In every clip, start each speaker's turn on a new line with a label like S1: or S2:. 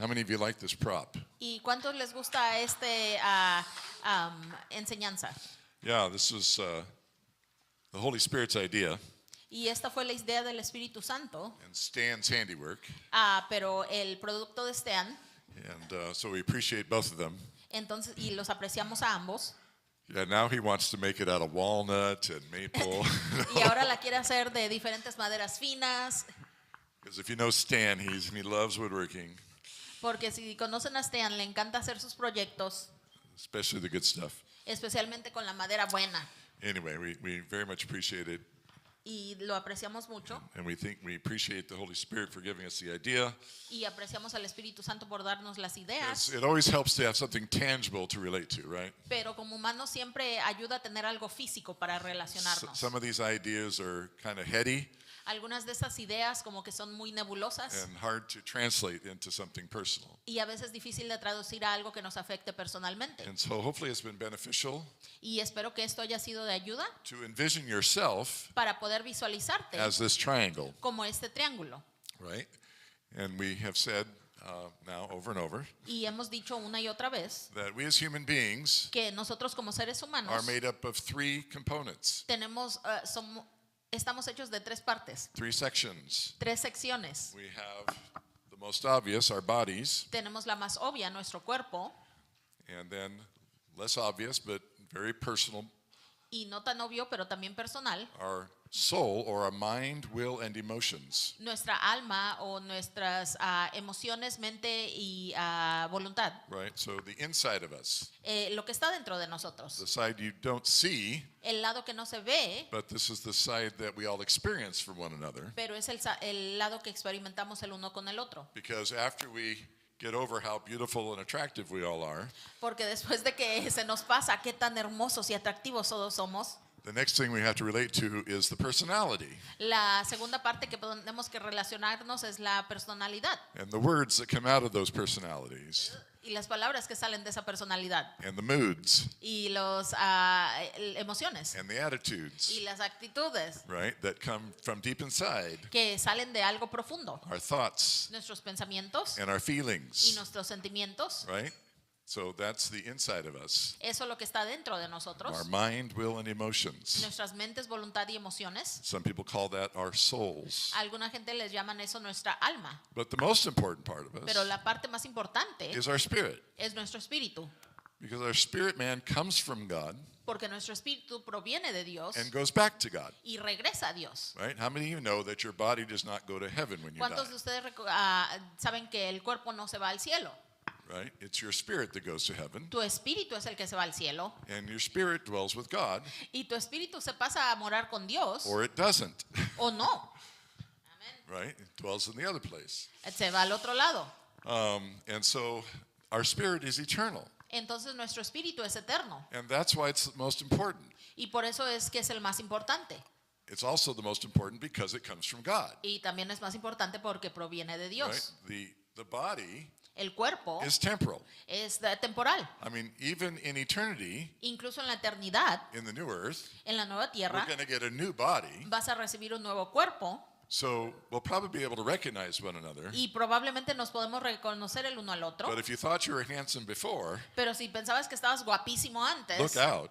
S1: How many of you like this prop?
S2: ¿Y cuántos les gusta enseñanza?
S1: Yeah, this was the Holy Spirit's idea
S2: Y esta fue la idea del Espíritu Santo,
S1: and Stan's handiwork.
S2: pero el producto de Stan,
S1: And so we appreciate both of them.
S2: entonces, y los apreciamos a ambos.
S1: Yeah, now he wants to make it out of walnut and maple.
S2: Y ahora la quiere hacer de diferentes maderas finas,
S1: Because if you know Stan, he loves woodworking,
S2: porque si conocen a Stan, le encanta hacer sus proyectos,
S1: especially the good stuff.
S2: especialmente con la madera buena.
S1: Anyway, we very much appreciate it.
S2: Y lo apreciamos mucho.
S1: And we appreciate the Holy Spirit for giving us the idea.
S2: Y apreciamos al Espíritu Santo por darnos las ideas.
S1: It always helps to have something tangible to relate to, right?
S2: Pero como humanos siempre ayuda a tener algo físico para relacionarnos.
S1: Some of these ideas are kind of heady
S2: Algunas de esas ideas como que son muy nebulosas
S1: and hard to translate into something personal.
S2: y a veces difícil de traducir a algo que nos afecte personalmente.
S1: And so hopefully it's been beneficial
S2: Y espero que esto haya sido de ayuda
S1: to envision yourself
S2: para poder visualizarte
S1: as this triangle,
S2: como este triángulo.
S1: right? And we have said now over and over
S2: Y hemos dicho una y otra vez
S1: that we as human beings
S2: que nosotros como seres
S1: are
S2: humanos
S1: made up of three components,
S2: estamos hechos de tres partes,
S1: three sections.
S2: tres secciones.
S1: We have the most obvious, our bodies,
S2: Tenemos la más obvia, nuestro cuerpo,
S1: and then less obvious but very personal,
S2: y no tan obvio, pero también personal,
S1: our soul or our mind, will, and emotions.
S2: nuestra alma o nuestras emociones, mente y voluntad.
S1: Right? So the inside of us,
S2: Lo que está dentro de
S1: the
S2: nosotros.
S1: side you don't see,
S2: El lado que no se ve,
S1: but this is the side that we all experience from one another.
S2: pero es el lado que experimentamos el uno con el otro.
S1: Because after we get over how beautiful and attractive we all are,
S2: Porque después de que se nos pasa qué tan hermosos y atractivos todos somos,
S1: the next thing we have to relate to is the personality
S2: la segunda parte que tenemos que relacionarnos es la personalidad
S1: and the words that come out of those personalities
S2: y las palabras que salen de esa personalidad
S1: and the moods
S2: y las emociones
S1: and the attitudes,
S2: y las actitudes
S1: right, that come from deep inside,
S2: que salen de algo profundo,
S1: our thoughts
S2: nuestros pensamientos
S1: and our
S2: y
S1: feelings,
S2: nuestros sentimientos.
S1: right? So that's the inside of us,
S2: Eso es lo que está dentro de nosotros,
S1: our mind, will, and emotions.
S2: nuestras mentes, voluntad y emociones.
S1: Some people call that our souls.
S2: Alguna gente les llaman eso nuestra alma,
S1: But the most important part of
S2: pero
S1: us
S2: la parte más importante
S1: is our spirit.
S2: es nuestro espíritu,
S1: Because our spirit man comes from God
S2: porque nuestro espíritu proviene de Dios
S1: and goes back to God,
S2: y regresa a Dios.
S1: right? How many of you know that your body does not go to heaven when you
S2: ¿Cuántos de
S1: die,
S2: ustedes saben que el cuerpo no se va al cielo?
S1: right? It's your spirit that goes to heaven,
S2: Tu espíritu es el que se va al cielo
S1: and your spirit dwells with God,
S2: y tu espíritu se pasa a morar con Dios
S1: or it doesn't,
S2: o no.
S1: right? It dwells in the other place.
S2: Se va al otro lado.
S1: And so our spirit is eternal,
S2: Entonces nuestro espíritu es eterno
S1: and that's why it's the most important.
S2: y por eso es que es el más importante.
S1: It's also the most important because it comes from God,
S2: Y también es más importante porque proviene de
S1: right?
S2: Dios.
S1: The body
S2: El cuerpo
S1: is temporal.
S2: es temporal.
S1: I mean, even in eternity,
S2: Incluso en la eternidad,
S1: in the new earth,
S2: en la nueva
S1: we're
S2: tierra,
S1: going to get a new body.
S2: vas a recibir un nuevo cuerpo
S1: So we'll probably be able to recognize one another.
S2: y probablemente nos podemos reconocer el uno al otro.
S1: But if you thought you were handsome before,
S2: Pero si pensabas que estabas guapísimo antes,
S1: look out.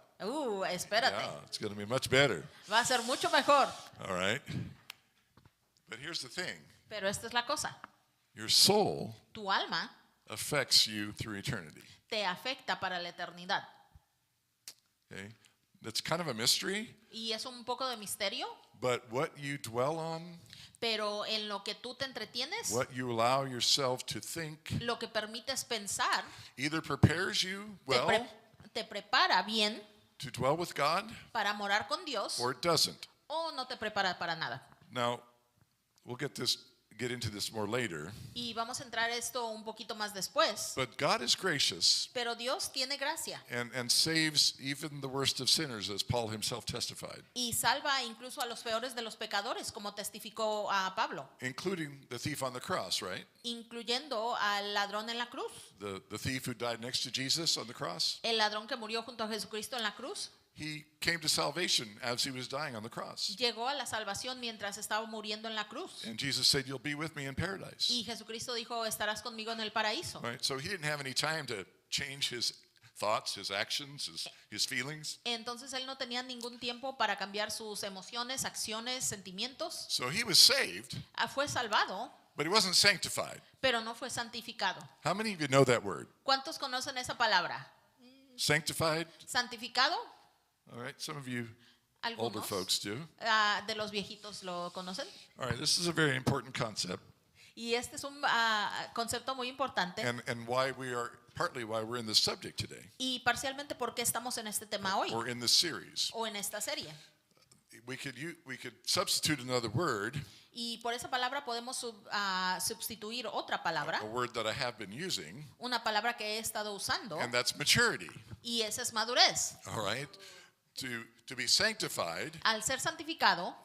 S2: espérate,
S1: Yeah, it's going to be much better.
S2: va a ser mucho mejor.
S1: All right? But here's the thing.
S2: Pero esta es la cosa.
S1: Your soul
S2: Tu alma
S1: affects you through eternity.
S2: te afecta para la eternidad.
S1: Okay? That's kind of a mystery,
S2: Y es un poco de misterio,
S1: but what you dwell on,
S2: pero en lo que tú te entretienes,
S1: what you allow yourself to think,
S2: lo que permites pensar,
S1: either prepares you well
S2: te prepara bien
S1: to dwell with God
S2: para morar con Dios
S1: or it doesn't.
S2: o no te prepara para nada.
S1: Now, we'll get into this more later,
S2: Y vamos a entrar esto un poquito más después,
S1: but God is gracious
S2: pero Dios tiene gracia
S1: and saves even the worst of sinners, as Paul himself testified,
S2: y salva incluso a los peores de los pecadores, como testificó a Pablo,
S1: including the thief on the cross, right?
S2: incluyendo al ladrón en la cruz.
S1: The thief who died next to Jesus on the cross.
S2: El ladrón que murió junto a Jesucristo en la cruz,
S1: he came to salvation as he was dying on the cross.
S2: llegó a la salvación mientras estaba muriendo en la cruz.
S1: And Jesus said, "You'll be with me in paradise."
S2: Y Jesucristo dijo, estarás conmigo en el paraíso.
S1: Right? So he didn't have any time to change his thoughts, his actions, his feelings.
S2: Entonces él no tenía ningún tiempo para cambiar sus emociones, acciones, sentimientos.
S1: So he was saved,
S2: Fue salvado,
S1: but he wasn't sanctified.
S2: pero no fue santificado.
S1: How many of you know that word?
S2: ¿Cuántos conocen esa palabra?
S1: Sanctified?
S2: ¿Santificado?
S1: All right, some of you older
S2: Algunos
S1: folks do.
S2: de los viejitos lo conocen.
S1: All right, this is a very important concept,
S2: Y este es un concepto muy importante.
S1: and partly why we're in this subject today,
S2: Y parcialmente por qué estamos en este tema hoy
S1: or in this series.
S2: o en esta serie.
S1: We could substitute another word,
S2: Y por esa palabra podemos sustituir otra palabra,
S1: a word that I have been using,
S2: una palabra que he estado usando,
S1: and that's maturity.
S2: y esa es madurez.
S1: All right, to be sanctified,
S2: Al ser santificado,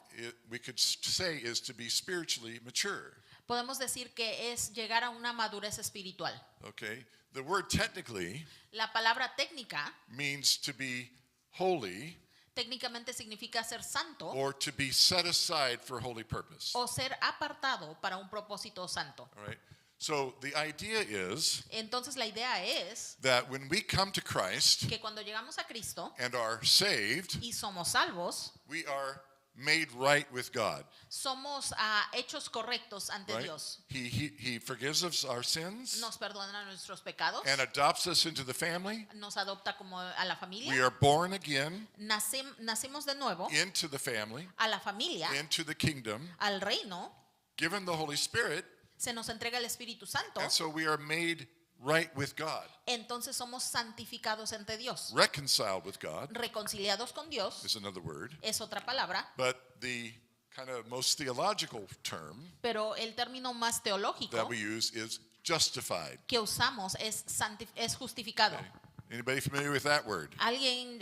S1: we could say is to be spiritually mature.
S2: podemos decir que es llegar a una madurez espiritual.
S1: Okay, the word technically
S2: La palabra técnica
S1: means to be holy
S2: técnicamente significa ser santo
S1: or to be set aside for holy purpose.
S2: o ser apartado para un propósito santo.
S1: All right. So the idea is
S2: Entonces la idea es
S1: that when we come to Christ
S2: que cuando llegamos a Cristo
S1: and are saved,
S2: y somos salvos,
S1: we are made right with God.
S2: somos hechos correctos ante
S1: Right?
S2: Dios.
S1: He forgives us our sins
S2: Nos perdona nuestros pecados,
S1: and adopts us into the family.
S2: nos adopta como a la
S1: We
S2: familia,
S1: are born again
S2: nacimos de nuevo
S1: into the family,
S2: a la familia,
S1: into the kingdom,
S2: al reino,
S1: given the Holy Spirit,
S2: se nos entrega el Espíritu Santo,
S1: and so we are made right with God,
S2: entonces somos santificados ante Dios,
S1: reconciled with God
S2: reconciliados con Dios,
S1: is another word,
S2: es otra palabra,
S1: but the kind of most theological term
S2: pero el término más teológico
S1: that we use is justified.
S2: que usamos es justificado.
S1: Okay. Anybody familiar with that word?
S2: ¿Alguien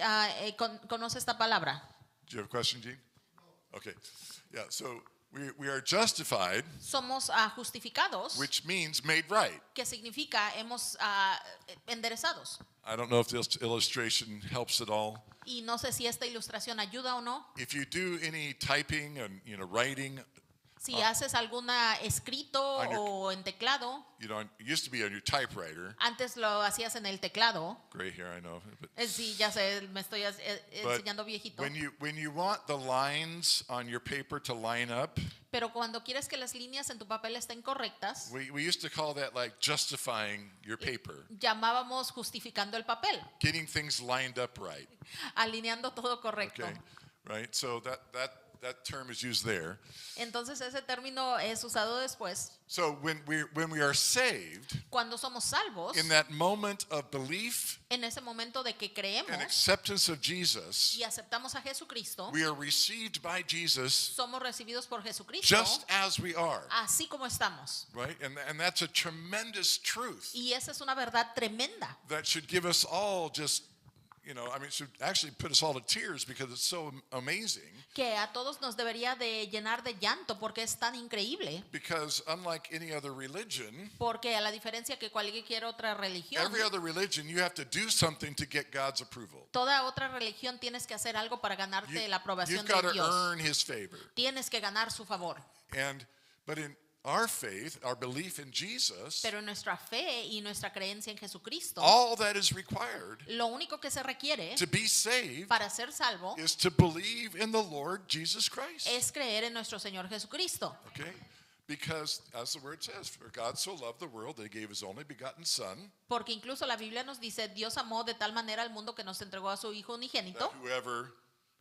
S2: conoce esta palabra?
S1: Do you have a question, Gene? Okay. Yeah, so we are justified,
S2: Somos justificados,
S1: which means made right.
S2: que significa hemos enderezados.
S1: I don't know if this illustration helps at all.
S2: Y no sé si esta ilustración ayuda o no.
S1: If you do any typing and writing,
S2: Si haces alguna escrito
S1: on your-
S2: o en teclado,
S1: it used to be on your typewriter.
S2: antes lo hacías en el teclado.
S1: Gray hair, I know. But
S2: Sí, ya sé, me estoy enseñando viejito.
S1: when you want the lines on your paper to line up,
S2: Pero cuando quieres que las líneas en tu papel estén correctas,
S1: we used to call that like justifying your paper,
S2: llamábamos justificando el papel,
S1: getting things lined up right.
S2: alineando todo correcto.
S1: Okay, right. So that term is used there.
S2: Entonces ese término es usado después.
S1: So when we are saved,
S2: Cuando somos salvos,
S1: in that moment of belief
S2: en ese momento de que creemos
S1: and acceptance of Jesus,
S2: y aceptamos a Jesucristo,
S1: we are received by Jesus
S2: somos recibidos por Jesucristo,
S1: just as we are,
S2: así como estamos.
S1: right? And that's a tremendous truth
S2: Y esa es una verdad tremenda
S1: that should give us all just, it should actually put us all to tears because it's so amazing.
S2: que a todos nos debería de llenar de llanto porque es tan increíble.
S1: Because unlike any other religion,
S2: Porque a la diferencia que cualquier otra religión,
S1: every other religion you have to do something to get God's approval.
S2: toda otra religión tienes que hacer algo para ganarte la aprobación
S1: You've got
S2: de
S1: to
S2: Dios.
S1: earn His favor.
S2: Tienes que ganar su favor.
S1: But in our faith, our belief in Jesus,
S2: Pero nuestra fe y nuestra creencia en Jesucristo,
S1: all that is required
S2: lo único que se requiere
S1: to be saved
S2: para ser salvo
S1: is to believe in the Lord Jesus Christ.
S2: es creer en nuestro Señor Jesucristo.
S1: Okay? Because, as the word says, for God so loved the world that He gave His only begotten Son,
S2: Porque incluso la Biblia nos dice, Dios amó de tal manera al mundo que nos entregó a su Hijo unigénito
S1: that whoever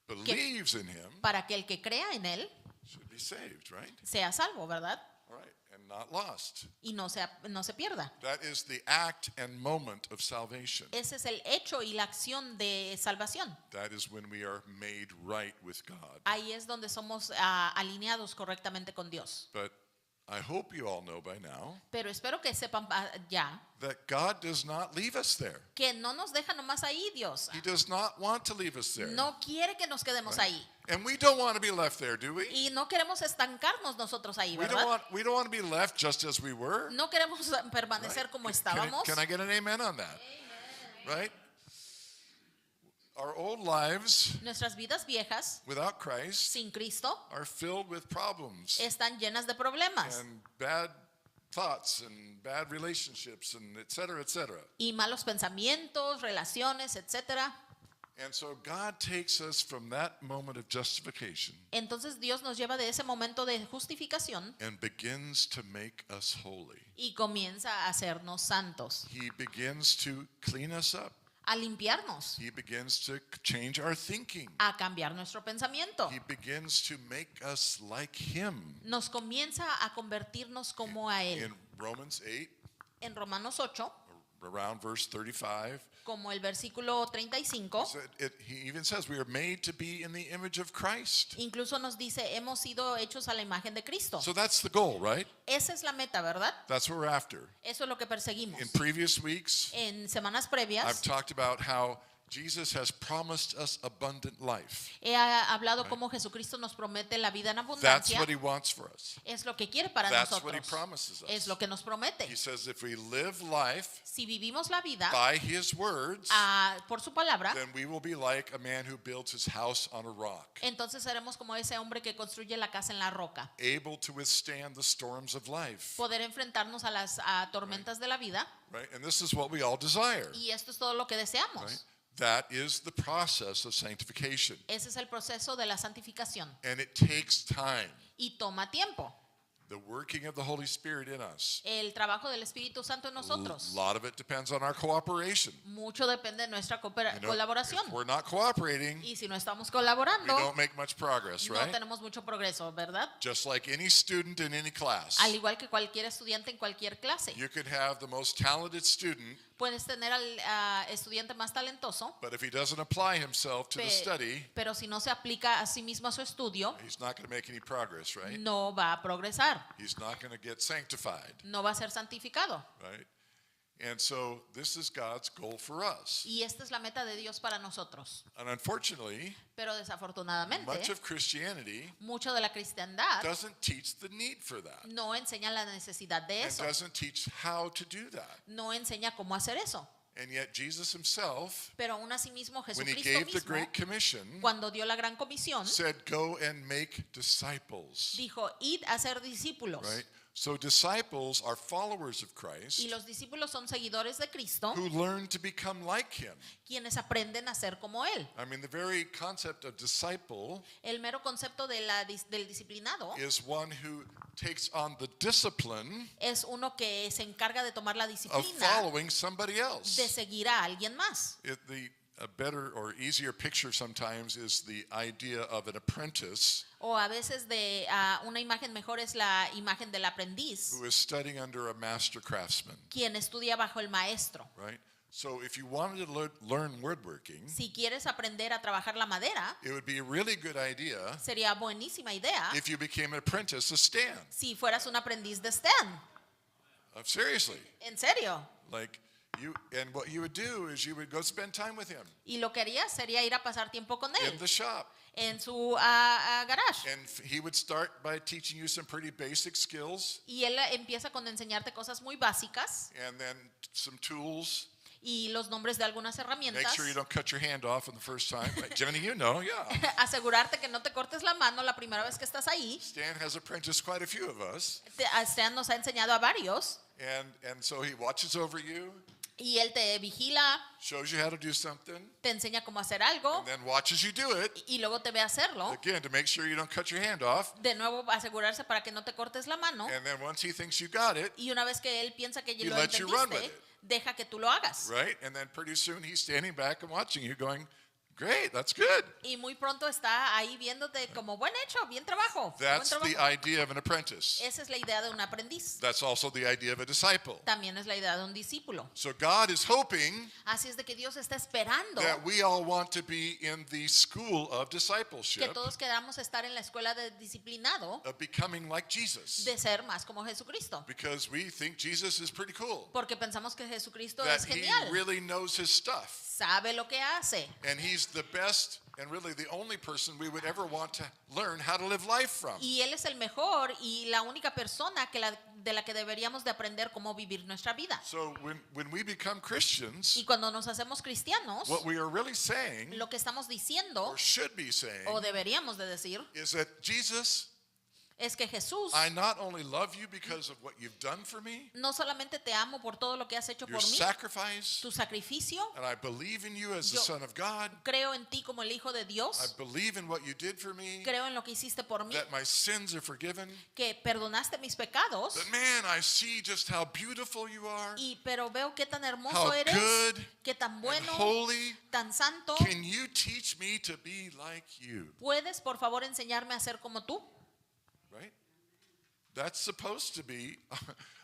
S1: believes in Him
S2: para que el que crea en Él
S1: should be saved, right?
S2: sea salvo, ¿verdad?
S1: All right, and not lost.
S2: Y no se pierda.
S1: That is the act and moment of salvation.
S2: Ese es el hecho y la acción de salvación.
S1: That is when we are made right with God.
S2: Ahí es donde somos alineados correctamente con Dios.
S1: But I hope you all know by now
S2: Pero espero que sepan ya
S1: that God does not leave us there.
S2: que no nos deja nomás ahí Dios.
S1: He does not want to leave us there.
S2: No quiere que nos quedemos ahí.
S1: And we don't want to be left there, do we?
S2: Y no queremos estancarnos nosotros ahí,
S1: We
S2: ¿verdad?
S1: don't want to be left just as we were.
S2: No queremos permanecer como estábamos.
S1: Can I get an amen on that? Right? Our old lives
S2: Nuestras vidas viejas,
S1: without Christ
S2: sin Cristo,
S1: are filled with problems
S2: están llenas de problemas
S1: and bad thoughts and bad relationships and et cetera,
S2: y malos pensamientos, relaciones, etcétera.
S1: And so God takes us from that moment of justification
S2: Entonces Dios nos lleva de ese momento de justificación
S1: and begins to make us holy.
S2: y comienza a hacernos santos,
S1: He begins to clean us up.
S2: a limpiarnos,
S1: He begins to change our thinking.
S2: a cambiar nuestro pensamiento.
S1: He begins to make us like Him.
S2: Nos comienza a convertirnos como a Él.
S1: In Romans 8,
S2: En Romanos 8,
S1: around verse 35,
S2: como el versículo 35,
S1: he even says we are made to be in the image of Christ.
S2: incluso nos dice, hemos sido hechos a la imagen de Cristo.
S1: So that's the goal, right?
S2: Esa es la meta, ¿verdad?
S1: That's what we're after.
S2: Eso es lo que perseguimos.
S1: In previous weeks,
S2: En semanas
S1: I've
S2: previas
S1: talked about how Jesus has promised us abundant life.
S2: he hablado cómo Jesucristo nos promete la vida en
S1: That's
S2: abundancia.
S1: what He wants for us.
S2: Es lo que quiere para
S1: That's what He
S2: nosotros.
S1: promises us.
S2: Es lo que nos promete.
S1: He says if we live life
S2: Si vivimos la vida
S1: by His words,
S2: por su palabra,
S1: then we will be like a man who builds his house on a rock,
S2: entonces seremos como ese hombre que construye la casa en la roca.
S1: able to withstand the storms of life.
S2: Poder enfrentarnos a las tormentas de la vida.
S1: Right? And this is what we all desire.
S2: Y esto es todo lo que deseamos.
S1: Right? That is the process of sanctification.
S2: Ese es el proceso de la santificación.
S1: And it takes time.
S2: Y toma tiempo.
S1: The working of the Holy Spirit in us.
S2: El trabajo del Espíritu Santo en
S1: A
S2: nosotros.
S1: lot of it depends on our cooperation.
S2: Mucho depende de nuestra
S1: You know,
S2: colaboración.
S1: if we're not cooperating,
S2: Y si no estamos
S1: we
S2: colaborando,
S1: don't make much progress,
S2: no
S1: right?
S2: tenemos mucho progreso, ¿verdad?
S1: Just like any student in any class.
S2: Al igual que cualquier estudiante en cualquier clase.
S1: You could have the most talented student,
S2: Puedes tener al estudiante más talentoso,
S1: but if he doesn't apply himself to the study,
S2: pero si no se aplica a sí mismo a su estudio,
S1: he's not going to make any progress, right?
S2: no va a progresar,
S1: He's not going to get sanctified,
S2: no va a ser santificado.
S1: right? And so this is God's goal for us.
S2: Y esta es la meta de Dios para nosotros.
S1: And unfortunately,
S2: Pero desafortunadamente,
S1: much of Christianity
S2: mucho de la cristiandad
S1: doesn't teach the need for that.
S2: no enseña la necesidad de
S1: It
S2: eso,
S1: doesn't teach how to do that.
S2: no enseña cómo hacer eso.
S1: And yet Jesus himself,
S2: Pero aún así mismo
S1: when he
S2: Jesucristo
S1: gave the
S2: mismo,
S1: Great Commission,
S2: cuando dio la gran comisión,
S1: said, go and make disciples,
S2: dijo, id a ser discípulos.
S1: right? So disciples are followers of Christ
S2: Y los discípulos son seguidores de Cristo,
S1: who learn to become like him.
S2: quienes aprenden a ser como Él.
S1: I mean, the very concept of disciple
S2: El mero concepto de del disciplinado
S1: is one who takes on the discipline
S2: es uno que se encarga de tomar la
S1: of
S2: disciplina
S1: following somebody
S2: de
S1: else.
S2: seguir a alguien más.
S1: A better or easier picture sometimes is the idea of an apprentice
S2: O a veces de una imagen mejor es la imagen del aprendiz,
S1: who is studying under a master craftsman,
S2: quien estudia bajo el maestro.
S1: right? So if you wanted to learn woodworking,
S2: Si quieres aprender a trabajar la madera,
S1: it would be a really good idea
S2: sería buenísima idea
S1: if you became an apprentice of Stan.
S2: si fueras un aprendiz de Stan.
S1: Seriously,
S2: En serio.
S1: like and what you would do is you would go spend time with him
S2: Y lo que haría sería ir a pasar tiempo con
S1: in
S2: él
S1: the shop.
S2: en su garage.
S1: And he would start by teaching you some pretty basic skills
S2: Y él empieza con enseñarte cosas muy básicas
S1: and then some tools.
S2: y los nombres de algunas
S1: Make
S2: herramientas.
S1: sure you don't cut your hand off on the first time. Right? Jenny, you know, yeah.
S2: Asegurarte que no te cortes la mano la primera vez que estás ahí.
S1: Stan has apprenticed quite a few of us.
S2: Stan nos ha enseñado a varios
S1: And so he watches over you,
S2: y él te vigila,
S1: shows you how to do something,
S2: te enseña cómo hacer algo
S1: and then watches you do it,
S2: y luego te ve hacerlo.
S1: again, to make sure you don't cut your hand off.
S2: De nuevo asegurarse para que no te cortes la mano.
S1: And then once he thinks you got it,
S2: Y una vez que él piensa que
S1: He
S2: lo
S1: lets you run with
S2: entendiste,
S1: it.
S2: deja que tú lo hagas.
S1: right? And then pretty soon he's standing back and watching you going, great, that's good.
S2: Y muy pronto está ahí viéndote como buen hecho, bien trabajo. Buen
S1: That's the
S2: trabajo.
S1: idea of an apprentice.
S2: Esa es la idea de un aprendiz.
S1: That's also the idea of a disciple.
S2: También es la idea de un discípulo.
S1: So God is hoping
S2: Así es de que Dios está esperando
S1: that we all want to be in the school of
S2: que
S1: discipleship,
S2: todos queramos estar en la escuela de disciplinado,
S1: of becoming like Jesus.
S2: de ser más como Jesucristo.
S1: Because we think Jesus is pretty cool.
S2: Porque pensamos que Jesucristo
S1: That
S2: es
S1: he
S2: genial.
S1: really knows his stuff.
S2: Sabe lo que hace.
S1: And he's He's the best and really the only person we would ever want to learn how to live life from.
S2: Y Él es el mejor y la única persona de la que deberíamos de aprender cómo vivir nuestra vida.
S1: So when we become Christians,
S2: Y cuando nos hacemos cristianos,
S1: what we are really saying,
S2: lo que estamos diciendo
S1: or should be saying,
S2: o deberíamos de decir
S1: is that Jesus,
S2: es que Jesús,
S1: I not only love you because of what you've done for me,
S2: no solamente te amo por todo lo que has hecho
S1: your
S2: por mí,
S1: sacrifice,
S2: tu sacrificio,
S1: and I believe in you as the
S2: Yo-
S1: Son of God.
S2: creo en ti como el Hijo de
S1: I
S2: Dios,
S1: believe in what you did for me,
S2: creo en lo que hiciste por mí,
S1: that my sins are forgiven.
S2: que perdonaste mis pecados,
S1: But man, I see just how beautiful you are,
S2: pero veo qué tan
S1: how
S2: hermoso eres,
S1: good
S2: qué tan
S1: and
S2: bueno,
S1: holy.
S2: tan santo.
S1: Can you teach me to be like you?
S2: ¿Puedes por favor enseñarme a ser como tú?
S1: Right? That's supposed to be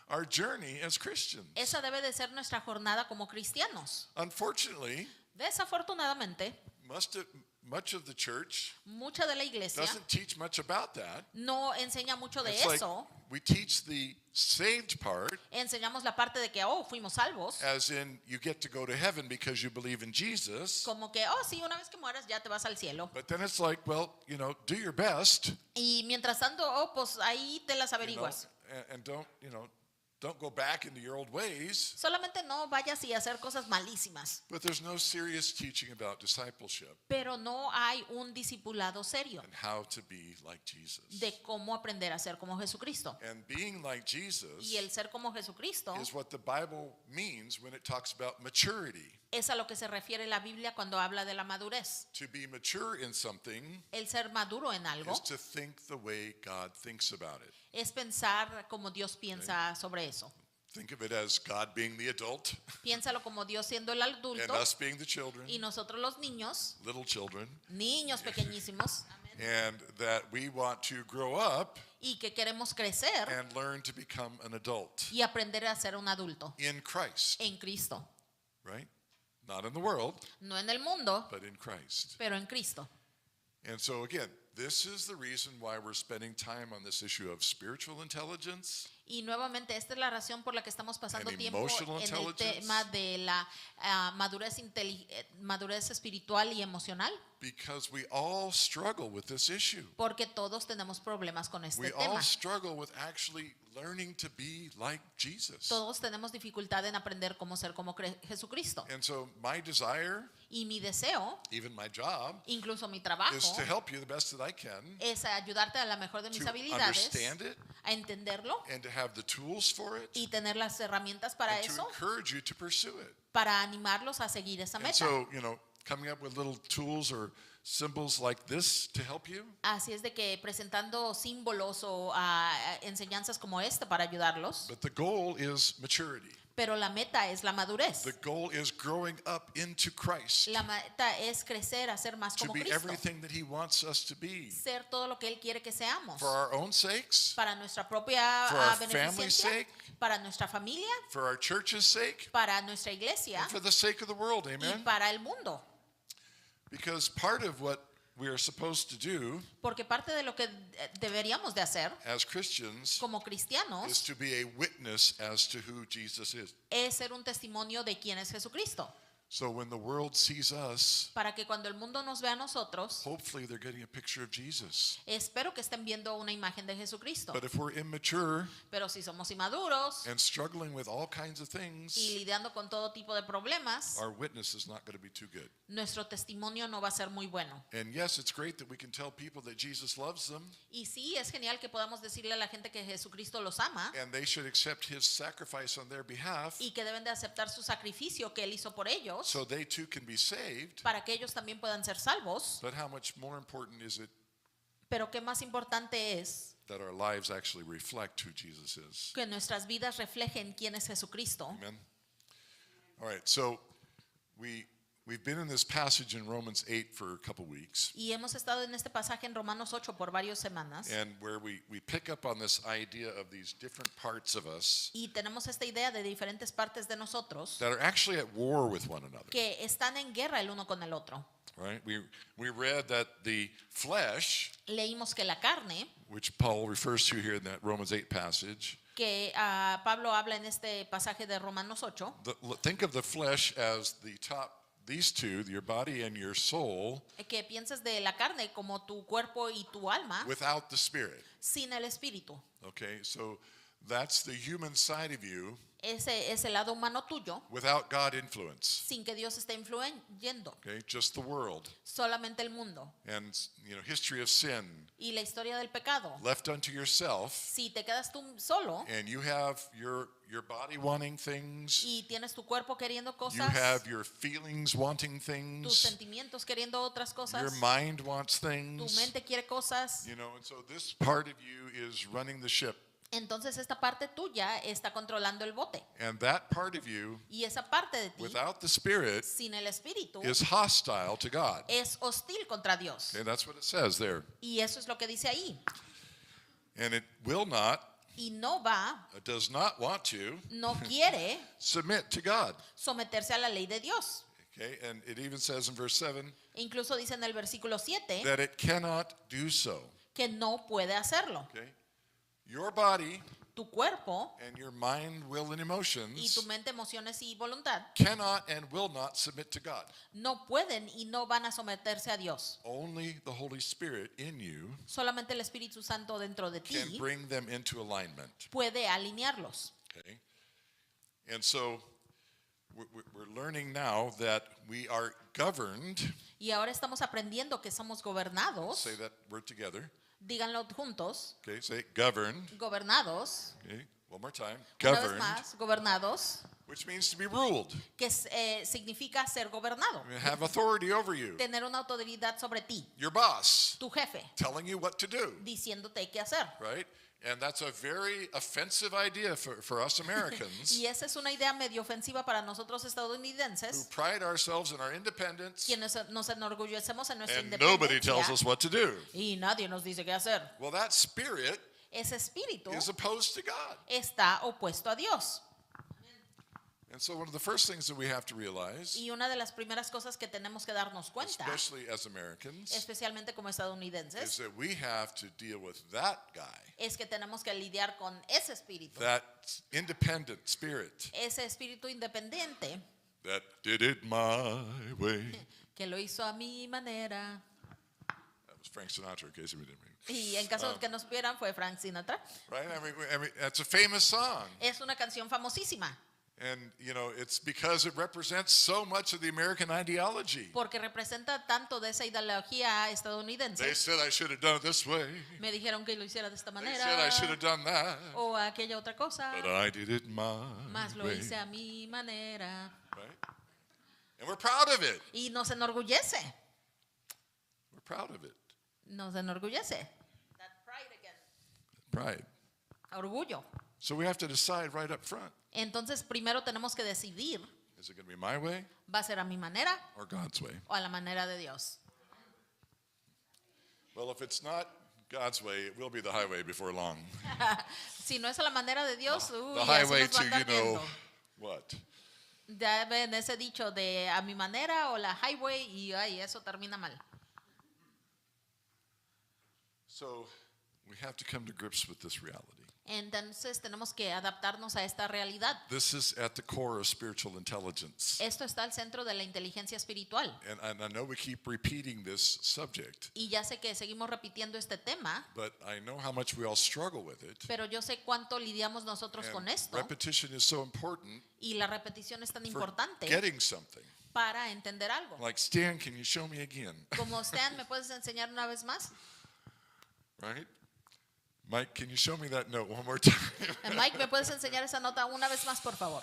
S1: our journey as Christians.
S2: Esa debe de ser nuestra jornada como cristianos.
S1: Unfortunately,
S2: Desafortunadamente,
S1: much of the church
S2: mucha de la iglesia
S1: doesn't teach much about that.
S2: no enseña mucho de
S1: It's like
S2: eso.
S1: we teach the saved part,
S2: Enseñamos la parte de que, fuimos salvos.
S1: as in you get to go to heaven because you believe in Jesus.
S2: Como que, sí, una vez que mueras ya te vas al cielo.
S1: But then it's like, well, do your best,
S2: Y mientras tanto, pues ahí te las averiguas.
S1: and don't go back into your old ways.
S2: Solamente no vayas y hacer cosas malísimas.
S1: But there's no serious teaching about discipleship
S2: Pero no hay un discipulado serio
S1: and how to be like Jesus.
S2: de cómo aprender a ser como Jesucristo.
S1: And being like Jesus
S2: Y el ser como Jesucristo
S1: is what the Bible means when it talks about maturity.
S2: es a lo que se refiere la Biblia cuando habla de la madurez.
S1: To be mature in something
S2: El ser maduro en algo
S1: is to think the way God thinks about it.
S2: es pensar como Dios piensa sobre eso.
S1: Think of it as God being the adult
S2: Piénsalo como Dios siendo el
S1: and
S2: adulto
S1: us being the children,
S2: y nosotros los niños,
S1: little children,
S2: niños pequeñísimos,
S1: and that we want to grow up
S2: y que queremos crecer
S1: and learn to become an adult
S2: y aprender a ser un adulto
S1: in Christ,
S2: en Cristo.
S1: right? Not in the world,
S2: No en el mundo,
S1: but in Christ.
S2: pero en Cristo.
S1: And so again, this is the reason why we're spending time on this issue of spiritual intelligence
S2: Y nuevamente, esta es la razón por la que estamos pasando
S1: And
S2: tiempo
S1: emotional
S2: en el
S1: intelligence.
S2: tema de la madurez espiritual y emocional,
S1: because we all struggle with this issue.
S2: porque todos tenemos problemas con este
S1: We all
S2: tema.
S1: struggle with actually learning to be like Jesus.
S2: Todos tenemos dificultad en aprender cómo ser como Jesucristo.
S1: And so my desire,
S2: Y mi deseo,
S1: even my job,
S2: incluso mi trabajo,
S1: is to help you the best that I can
S2: es ayudarte a la mejor de mis
S1: to
S2: habilidades,
S1: understand it
S2: a entenderlo
S1: and to have the tools for it
S2: y tener las herramientas para
S1: and to
S2: eso,
S1: encourage you to pursue it.
S2: para animarlos a seguir esa
S1: And
S2: meta.
S1: so, coming up with little tools or symbols like this to help you,
S2: Así es de que presentando símbolos o enseñanzas como esta para ayudarlos,
S1: but the goal is maturity.
S2: pero la meta es la madurez.
S1: The goal is growing up into Christ,
S2: La meta es crecer a ser más
S1: to
S2: como
S1: be
S2: Cristo,
S1: everything that He wants us to be,
S2: ser todo lo que Él quiere que seamos,
S1: for our own sakes,
S2: para nuestra propia
S1: for our family's
S2: beneficencia,
S1: sake,
S2: para nuestra familia,
S1: for our church's sake,
S2: para nuestra iglesia
S1: and for the sake of the world.
S2: y
S1: Amen?
S2: para el mundo.
S1: Because part of what we are supposed to do
S2: Porque parte de lo que deberíamos de hacer
S1: as Christians
S2: como
S1: is
S2: cristianos
S1: to be a witness as to who Jesus is.
S2: es ser un testimonio de quién es Jesucristo.
S1: So when the world sees us,
S2: Para que cuando el mundo nos vea a nosotros,
S1: hopefully they're getting a picture of Jesus.
S2: espero que estén viendo una imagen de Jesucristo.
S1: But if we're immature
S2: Pero si somos inmaduros
S1: and struggling with all kinds of things,
S2: y lidiando con todo tipo de problemas,
S1: our witness is not going to be too good.
S2: nuestro testimonio no va a ser muy bueno.
S1: And yes, it's great that we can tell people that Jesus loves them
S2: Y sí, es genial que podamos decirle a la gente que Jesucristo los ama
S1: and they should accept His sacrifice on their behalf
S2: y que deben de aceptar su sacrificio que Él hizo por ellos
S1: so they too can be saved.
S2: para que ellos también puedan ser salvos.
S1: But how much more important is it
S2: Pero qué más importante es
S1: that our lives actually reflect who Jesus is?
S2: que nuestras vidas reflejen quién es Jesucristo.
S1: Amen. All right, so we've been in this passage in Romans 8 for a couple weeks,
S2: Y hemos estado en este pasaje en Romanos 8 por varias semanas.
S1: and where we pick up on this idea of these different parts of us
S2: Y tenemos esta idea de diferentes partes de nosotros
S1: that are actually at war with one another.
S2: que están en guerra el uno con el otro.
S1: Right? We read that the flesh,
S2: Leímos que la carne,
S1: which Paul refers to here in that Romans 8 passage,
S2: que Pablo habla en este pasaje de Romanos 8,
S1: think of the flesh as the top these two, your body and your soul,
S2: Que pienses de la carne como tu cuerpo y tu alma
S1: without the spirit.
S2: sin el espíritu.
S1: Okay, so that's the human side of you
S2: Ese es el lado humano tuyo
S1: without God influence.
S2: sin que Dios esté influyendo.
S1: Okay, just the world.
S2: Solamente el mundo.
S1: And, history of sin,
S2: Y la historia del pecado.
S1: left unto yourself,
S2: Si te quedas tú solo
S1: and you have your body wanting things,
S2: y tienes tu cuerpo queriendo
S1: you
S2: cosas,
S1: have your feelings wanting
S2: tus
S1: things,
S2: sentimientos queriendo otras cosas,
S1: your mind wants
S2: tu
S1: things,
S2: mente quiere cosas,
S1: and so this part of you is running the ship,
S2: entonces esta parte tuya está controlando el bote.
S1: and that part of you,
S2: Y esa parte de ti,
S1: without the spirit,
S2: sin el espíritu,
S1: is hostile to God.
S2: es hostil contra Dios.
S1: Okay, that's what it says there.
S2: Y eso es lo que dice ahí.
S1: And it will not,
S2: Y no va,
S1: it does not want to
S2: no quiere
S1: submit to God.
S2: someterse a la ley de Dios.
S1: Okay, and it even says in verse 7
S2: E incluso dice en el versículo 7
S1: that it cannot do so.
S2: que no puede hacerlo.
S1: Okay, your body
S2: Tu cuerpo
S1: and your mind, will, and
S2: y
S1: emotions
S2: tu mente, emociones y voluntad
S1: cannot and will not submit to God.
S2: no pueden y no van a someterse a Dios.
S1: Only the Holy Spirit in you
S2: Solamente el Espíritu Santo dentro de
S1: can
S2: ti
S1: bring them into alignment.
S2: puede alinearlos.
S1: Okay, and so we're learning now that we are governed.
S2: Y ahora estamos aprendiendo que somos gobernados.
S1: Say that word together.
S2: Díganlo juntos.
S1: Okay, say governed.
S2: Gobernados.
S1: Okay, one more time.
S2: Una vez
S1: Governed,
S2: más, gobernados,
S1: which means to be ruled.
S2: que significa ser gobernado.
S1: Have authority over you.
S2: Tener una autoridad sobre ti.
S1: Your boss
S2: Tu jefe,
S1: telling you what to do,
S2: diciéndote qué hacer.
S1: right? And that's a very offensive idea for us Americans
S2: Y esa es una idea medio ofensiva para nosotros
S1: who
S2: estadounidenses,
S1: pride ourselves in our independence,
S2: quienes nos enorgullecemos en nuestra
S1: and nobody tells
S2: independencia
S1: us what to do.
S2: y nadie nos dice qué hacer.
S1: Well, that spirit
S2: Ese espíritu
S1: is opposed to God.
S2: está opuesto a Dios.
S1: And so one of the first things that we have to realize,
S2: Y una de las primeras cosas que tenemos que darnos cuenta,
S1: especially as Americans,
S2: especialmente como
S1: is
S2: estadounidenses,
S1: that we have to deal with that guy,
S2: es que tenemos que lidiar con ese espíritu,
S1: that independent spirit
S2: ese espíritu independiente
S1: that did it my way.
S2: que lo hizo a mi manera.
S1: That was Frank Sinatra, in case we didn't read.
S2: Y en caso de que nos vieran, fue Frank Sinatra.
S1: Right? I mean, that's a famous song.
S2: Es una canción famosísima
S1: And, it's because it represents so much of the American ideology.
S2: porque representa tanto de esa ideología
S1: They
S2: estadounidense.
S1: said I should have done it this way.
S2: Me dijeron que lo hiciera de esta
S1: They said I should
S2: manera
S1: have done that.
S2: o aquella otra cosa,
S1: But I did it my
S2: más lo
S1: way.
S2: hice a mi manera.
S1: Right? And we're proud of it.
S2: Y nos enorgullece,
S1: We're proud of it.
S2: nos enorgullece. That pride again.
S1: Pride.
S2: Orgullo.
S1: So we have to decide right up front.
S2: Entonces primero tenemos que decidir,
S1: Is it going to be my way
S2: ¿va a ser a mi manera
S1: or God's way?
S2: o a la manera de Dios?
S1: Well, if it's not God's way, it will be the highway before long.
S2: Si no es a la manera de Dios, uy,
S1: The
S2: así
S1: highway
S2: nos va a
S1: to,
S2: andar viendo.
S1: what?
S2: Ya ven ese dicho de a mi manera o la highway y ay, eso termina mal.
S1: So we have to come to grips with this reality.
S2: Entonces tenemos que adaptarnos a esta realidad.
S1: This is at the core of spiritual intelligence.
S2: Esto está al centro de la inteligencia espiritual.
S1: And I know we keep repeating this subject,
S2: Y ya sé que seguimos repitiendo este tema,
S1: but I know how much we all struggle with it.
S2: pero yo sé cuánto lidiamos nosotros
S1: And
S2: con esto.
S1: repetition is so important
S2: Y la repetición es tan
S1: for
S2: importante
S1: getting something.
S2: para entender algo.
S1: Like, Stan, can you show me again?
S2: Como Stan, ¿me puedes enseñar una vez más?
S1: Right? Mike, can you show me that note one more time?
S2: Mike, ¿me puedes enseñar esa nota una vez más, por favor?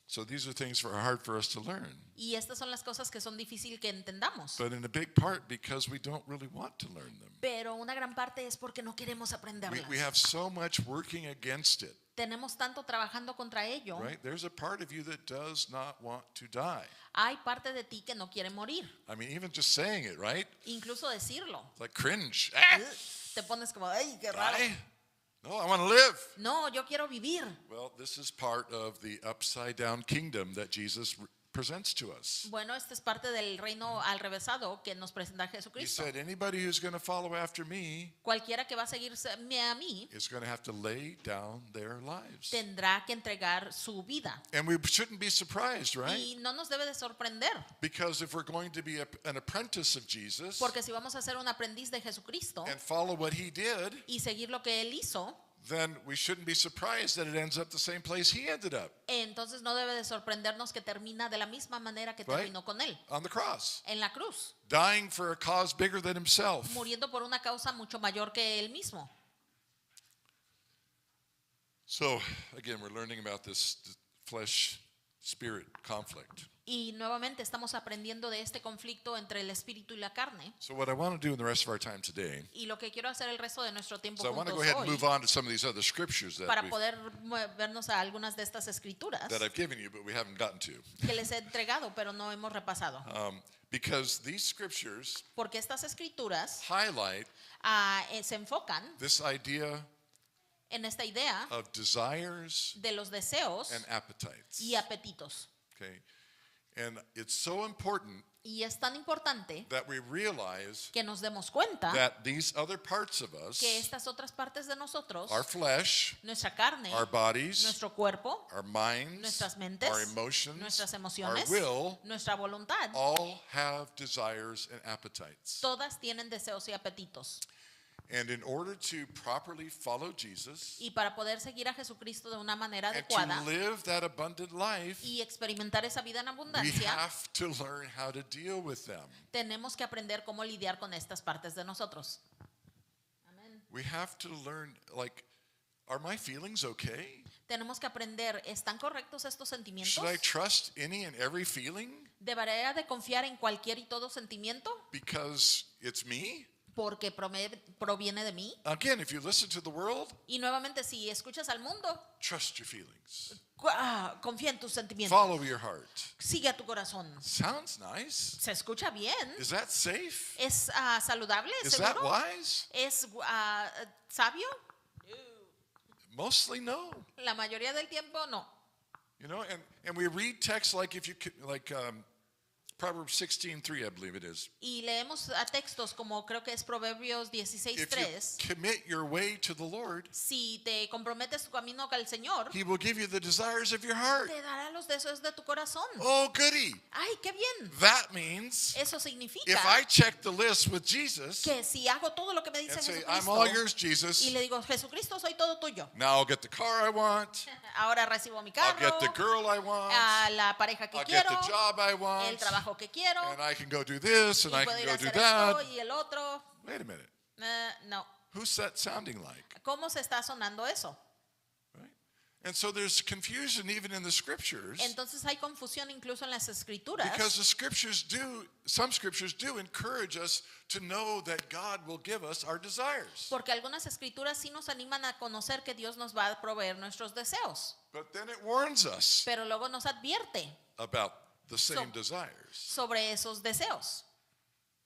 S1: So these are things that are hard for us to learn.
S2: Y estas son las cosas que son difíciles que entendamos.
S1: But in a big part because we don't really want to learn them.
S2: Pero una gran parte es porque no queremos aprenderlas.
S1: We have so much working against it,
S2: Tenemos tanto trabajando contra ello.
S1: right? There's a part of you that does not want to die.
S2: Hay parte de ti que no quiere morir.
S1: I mean, even just saying it, right?
S2: Incluso decirlo.
S1: It's like cringe. Ah,
S2: Te pones como, ay, qué raro.
S1: die? No, I want to live.
S2: No, yo quiero vivir.
S1: Well, this is part of the upside down kingdom that Jesus presents to us.
S2: Bueno, esta es parte del reino al revésado que nos presenta
S1: He
S2: Jesucristo.
S1: said, anybody who's going to follow after me
S2: Cualquiera que va a seguirme a mí
S1: is going to have to lay down their lives.
S2: tendrá que entregar su vida.
S1: And we shouldn't be surprised, right?
S2: Y no nos debe de sorprender,
S1: Because if we're going to be an apprentice of Jesus
S2: porque si vamos a ser un aprendiz de Jesucristo
S1: and follow what he did,
S2: y seguir lo que Él hizo,
S1: then we shouldn't be surprised that it ends up the same place he ended up,
S2: entonces no debe de sorprendernos que termina de la misma manera que
S1: Right.
S2: terminó con Él,
S1: on the cross,
S2: en la cruz,
S1: dying for a cause bigger than himself.
S2: muriendo por una causa mucho mayor que Él mismo.
S1: So, again, we're learning about this flesh-spirit conflict.
S2: Y nuevamente estamos aprendiendo de este conflicto entre el espíritu y la carne.
S1: So what I want to do in the rest of our time today
S2: Y lo que quiero hacer el resto de nuestro tiempo
S1: is I want to
S2: juntos
S1: go ahead and
S2: hoy,
S1: move on to some of these other scriptures
S2: para
S1: that
S2: poder vernos a algunas de estas escrituras
S1: I've given you, but we haven't gotten to.
S2: que les he entregado, pero no hemos repasado.
S1: Because these scriptures
S2: Porque estas escrituras
S1: highlight
S2: se enfocan
S1: this idea
S2: en esta idea
S1: of desires
S2: de los deseos
S1: and appetites.
S2: y apetitos.
S1: Okay? And it's so important
S2: Y es tan importante
S1: that we realize
S2: que nos demos cuenta
S1: that these other parts of us,
S2: que estas otras partes de nosotros,
S1: our flesh,
S2: nuestra carne,
S1: our bodies,
S2: nuestro cuerpo,
S1: our minds,
S2: nuestras mentes,
S1: our emotions,
S2: nuestras
S1: our
S2: emociones,
S1: will,
S2: nuestra voluntad,
S1: all have desires and appetites.
S2: todas tienen deseos y apetitos.
S1: And in order to properly follow Jesus
S2: Y para poder seguir a Jesucristo de una manera
S1: and
S2: adecuada
S1: to live that abundant life,
S2: y experimentar esa vida en
S1: we
S2: abundancia,
S1: have to learn how to deal with them.
S2: tenemos que aprender cómo lidiar con estas partes de nosotros. Amén.
S1: We have to learn, like, are my feelings okay?
S2: Tenemos que aprender, ¿están correctos estos sentimientos?
S1: Should I trust any and every feeling
S2: ¿Debería de confiar en cualquier y todo sentimiento?
S1: because it's me?
S2: Porque proviene de mí.
S1: Again, if you listen to the world,
S2: Y nuevamente, si escuchas al mundo,
S1: trust your feelings.
S2: confía en tus sentimientos.
S1: Follow your heart.
S2: Sigue a tu corazón.
S1: Sounds nice.
S2: ¿Se escucha bien?
S1: Is that safe?
S2: ¿Es saludable?
S1: Is that
S2: ¿Seguro?
S1: wise?
S2: ¿Es sabio?
S1: Mostly no.
S2: La mayoría del tiempo no.
S1: You know, and we read texts like if you could, like Proverbs 16:3, I believe it is.
S2: Y leemos a textos como creo que es Proverbios
S1: If you
S2: 16:3.
S1: commit your way to the Lord,
S2: Si te comprometes tu camino con el Señor,
S1: He will give you the desires of your heart.
S2: te dará los deseos de tu corazón.
S1: Oh, goody.
S2: Ay, qué bien.
S1: That means
S2: Eso
S1: if
S2: significa
S1: I check the list with Jesus
S2: que si hago todo lo que me dice
S1: and say, I'm all
S2: Jesucristo
S1: yours, Jesus,
S2: y le digo, Jesucristo, soy todo tuyo.
S1: now I'll get the car I want,
S2: Ahora recibo mi
S1: I'll
S2: carro,
S1: get the girl I want,
S2: a la pareja que
S1: I'll get
S2: quiero,
S1: the job I
S2: el
S1: want,
S2: trabajo que quiero,
S1: and I can go do this and
S2: y
S1: I
S2: puedo
S1: can
S2: ir a
S1: go do
S2: hacer
S1: that.
S2: esto y el otro.
S1: Wait a minute.
S2: No.
S1: Who's that sounding like?
S2: ¿Cómo se está sonando eso?
S1: Right? And so there's confusion even in the scriptures
S2: Entonces hay confusión incluso en las escrituras.
S1: because some scriptures do encourage us to know that God will give us our desires.
S2: Porque algunas escrituras sí nos animan a conocer que Dios nos va a proveer nuestros deseos.
S1: But then it warns us
S2: Pero luego nos advierte
S1: about the same
S2: So-
S1: desires.
S2: sobre esos deseos.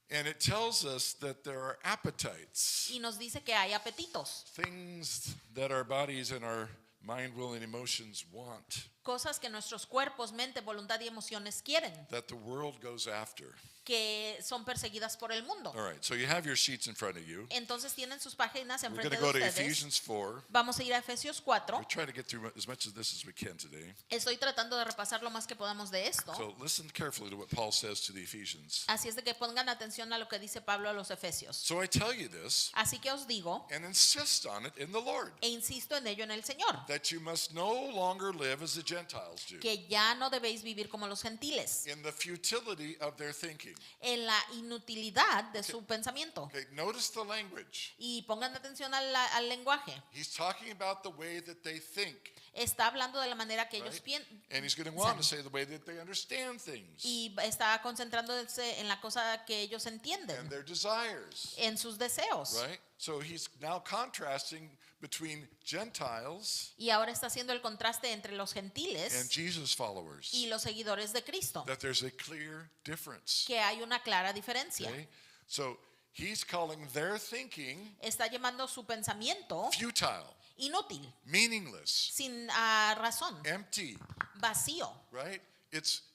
S1: And it tells us that there are appetites,
S2: Y nos dice que hay apetitos.
S1: things that our bodies and our mind, will, and emotions want,
S2: Cosas que nuestros cuerpos, mente, voluntad y emociones quieren.
S1: that the world goes after.
S2: Que son perseguidas por el mundo.
S1: All right, so you have your sheets in front of you.
S2: Entonces tienen sus páginas
S1: We're
S2: enfrente
S1: going to
S2: de
S1: go to
S2: ustedes.
S1: Ephesians 4.
S2: Vamos a ir a Efesios 4.
S1: We'll try to get through as much of this as we can today.
S2: Estoy tratando de repasar lo más que podamos de esto.
S1: So listen carefully to what Paul says to the Ephesians.
S2: Así es de que pongan atención a lo que dice Pablo a los Efesios.
S1: So I tell you this
S2: Así que os digo
S1: and insist on it in the Lord,
S2: e insisto en ello en el Señor,
S1: that you must no longer live as the Gentiles do,
S2: que ya no debéis vivir como los gentiles,
S1: in the futility of their thinking.
S2: en la inutilidad de su pensamiento.
S1: Okay, notice the language.
S2: Y pongan atención al lenguaje.
S1: He's talking about the way that they think,
S2: Está hablando de la manera que ellos
S1: right?
S2: piensan.
S1: And he's going to go on to say the way that they understand things
S2: Y está concentrándose en la cosa que ellos
S1: and
S2: entienden,
S1: their desires,
S2: en sus deseos.
S1: right? So he's now contrasting between Gentiles
S2: Y ahora está haciendo el contraste entre los
S1: and
S2: gentiles
S1: Jesus followers,
S2: y los seguidores de Cristo,
S1: that there's a clear difference.
S2: que hay una clara diferencia.
S1: Okay? So he's calling their thinking
S2: Está llamando su pensamiento
S1: futile,
S2: inútil,
S1: meaningless,
S2: sin razón,
S1: empty,
S2: vacío.
S1: right?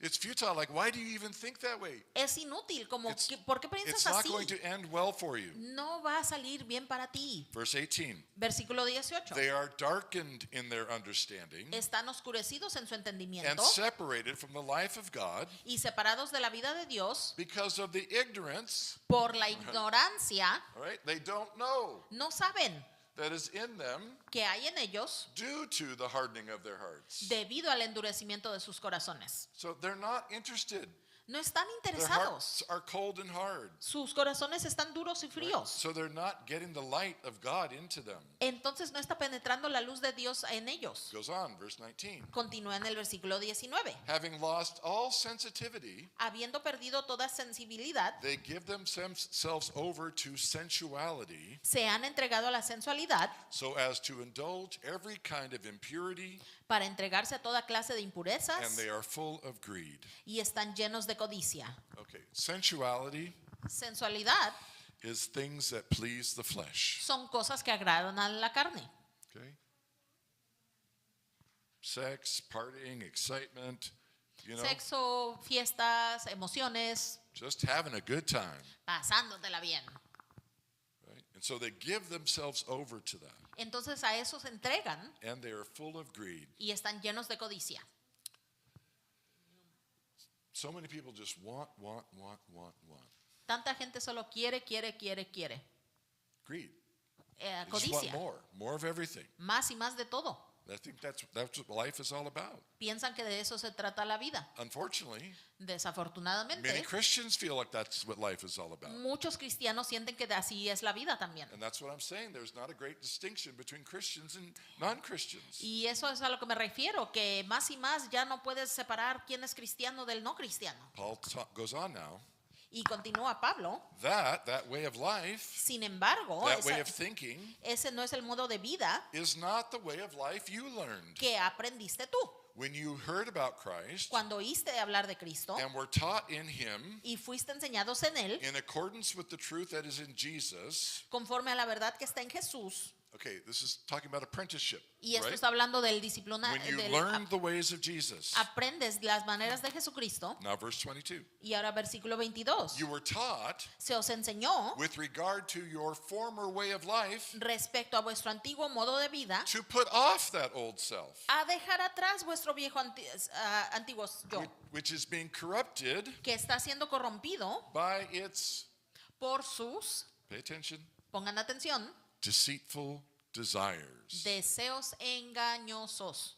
S1: it's futile. Like, why do you even think that way?
S2: Es inútil, como,
S1: It's-
S2: ¿por qué piensas
S1: It's not
S2: así?
S1: going to end well for you.
S2: No va a salir bien para ti.
S1: Verse 18.
S2: Versículo 18.
S1: They are darkened in their understanding
S2: Están oscurecidos en su
S1: and
S2: entendimiento
S1: separated from the life of God
S2: y separados de la vida de Dios
S1: because of the ignorance,
S2: por la ignorancia.
S1: all right? They don't know
S2: No saben
S1: that is in them
S2: que hay en ellos
S1: due to the hardening of their hearts.
S2: debido al endurecimiento de sus corazones.
S1: So they're not interested.
S2: No están
S1: Their
S2: interesados.
S1: hearts are cold and hard.
S2: Sus corazones están duros y fríos.
S1: So they're not getting the light of God into them.
S2: Entonces no está penetrando la luz de Dios en ellos.
S1: Goes on, verse 19.
S2: Continúa en el versículo 19.
S1: Having lost all sensitivity,
S2: Habiendo perdido toda sensibilidad,
S1: they give themselves over to sensuality
S2: se han entregado a la sensualidad
S1: so as to indulge every kind of impurity,
S2: para entregarse a toda clase de
S1: and
S2: impurezas
S1: they are full of greed.
S2: y están llenos de codicia.
S1: Okay, sensuality
S2: Sensualidad
S1: is things that please the flesh.
S2: son cosas que agradan a la carne.
S1: Okay? Sex, partying, excitement, you know,
S2: Sexo, fiestas, emociones,
S1: just having a good time,
S2: pasándotela bien.
S1: right? And so they give themselves over to that,
S2: Entonces a eso se entregan
S1: and they are full of greed.
S2: y están llenos de codicia.
S1: So many people just want.
S2: Tanta gente solo quiere.
S1: Greed.
S2: Eh,
S1: They just want
S2: codicia.
S1: more of everything.
S2: Más y más de todo.
S1: I think that's what life is all about.
S2: Piensan que de eso se trata la vida.
S1: Unfortunately, many
S2: Desafortunadamente,
S1: Christians feel like that's what life is all about.
S2: muchos cristianos sienten que así es la vida también.
S1: And that's what I'm saying. There's not a great distinction between Christians and non-Christians.
S2: Y eso es a lo que me refiero, que más y más ya no puedes separar quién es cristiano del no cristiano.
S1: Paul goes on now.
S2: Y continúa Pablo,
S1: That way of life,
S2: sin embargo,
S1: that way of thinking,
S2: ese no es el modo de vida
S1: is not the way of life you learned.
S2: que aprendiste tú.
S1: When you heard about Christ
S2: Cuando oíste hablar de Cristo
S1: and were taught in Him
S2: y fuiste enseñados en Él,
S1: in accordance with the truth that is in Jesus.
S2: conforme a la verdad que está en Jesús.
S1: Okay, this is talking about apprenticeship,
S2: Y esto
S1: right?
S2: está hablando del disciplina,
S1: When you learned the ways of Jesus.
S2: aprendes las maneras de Jesucristo.
S1: Now verse 22.
S2: Y ahora versículo 22.
S1: You were taught
S2: Se os enseñó
S1: with regard to your former way of life
S2: respecto a vuestro antiguo modo de vida
S1: to put off that old self,
S2: a dejar atrás vuestro viejo antiguo yo,
S1: which is being corrupted
S2: que está siendo corrompido
S1: by its,
S2: por sus,
S1: pay attention,
S2: pongan atención,
S1: deceitful desires.
S2: deseos engañosos.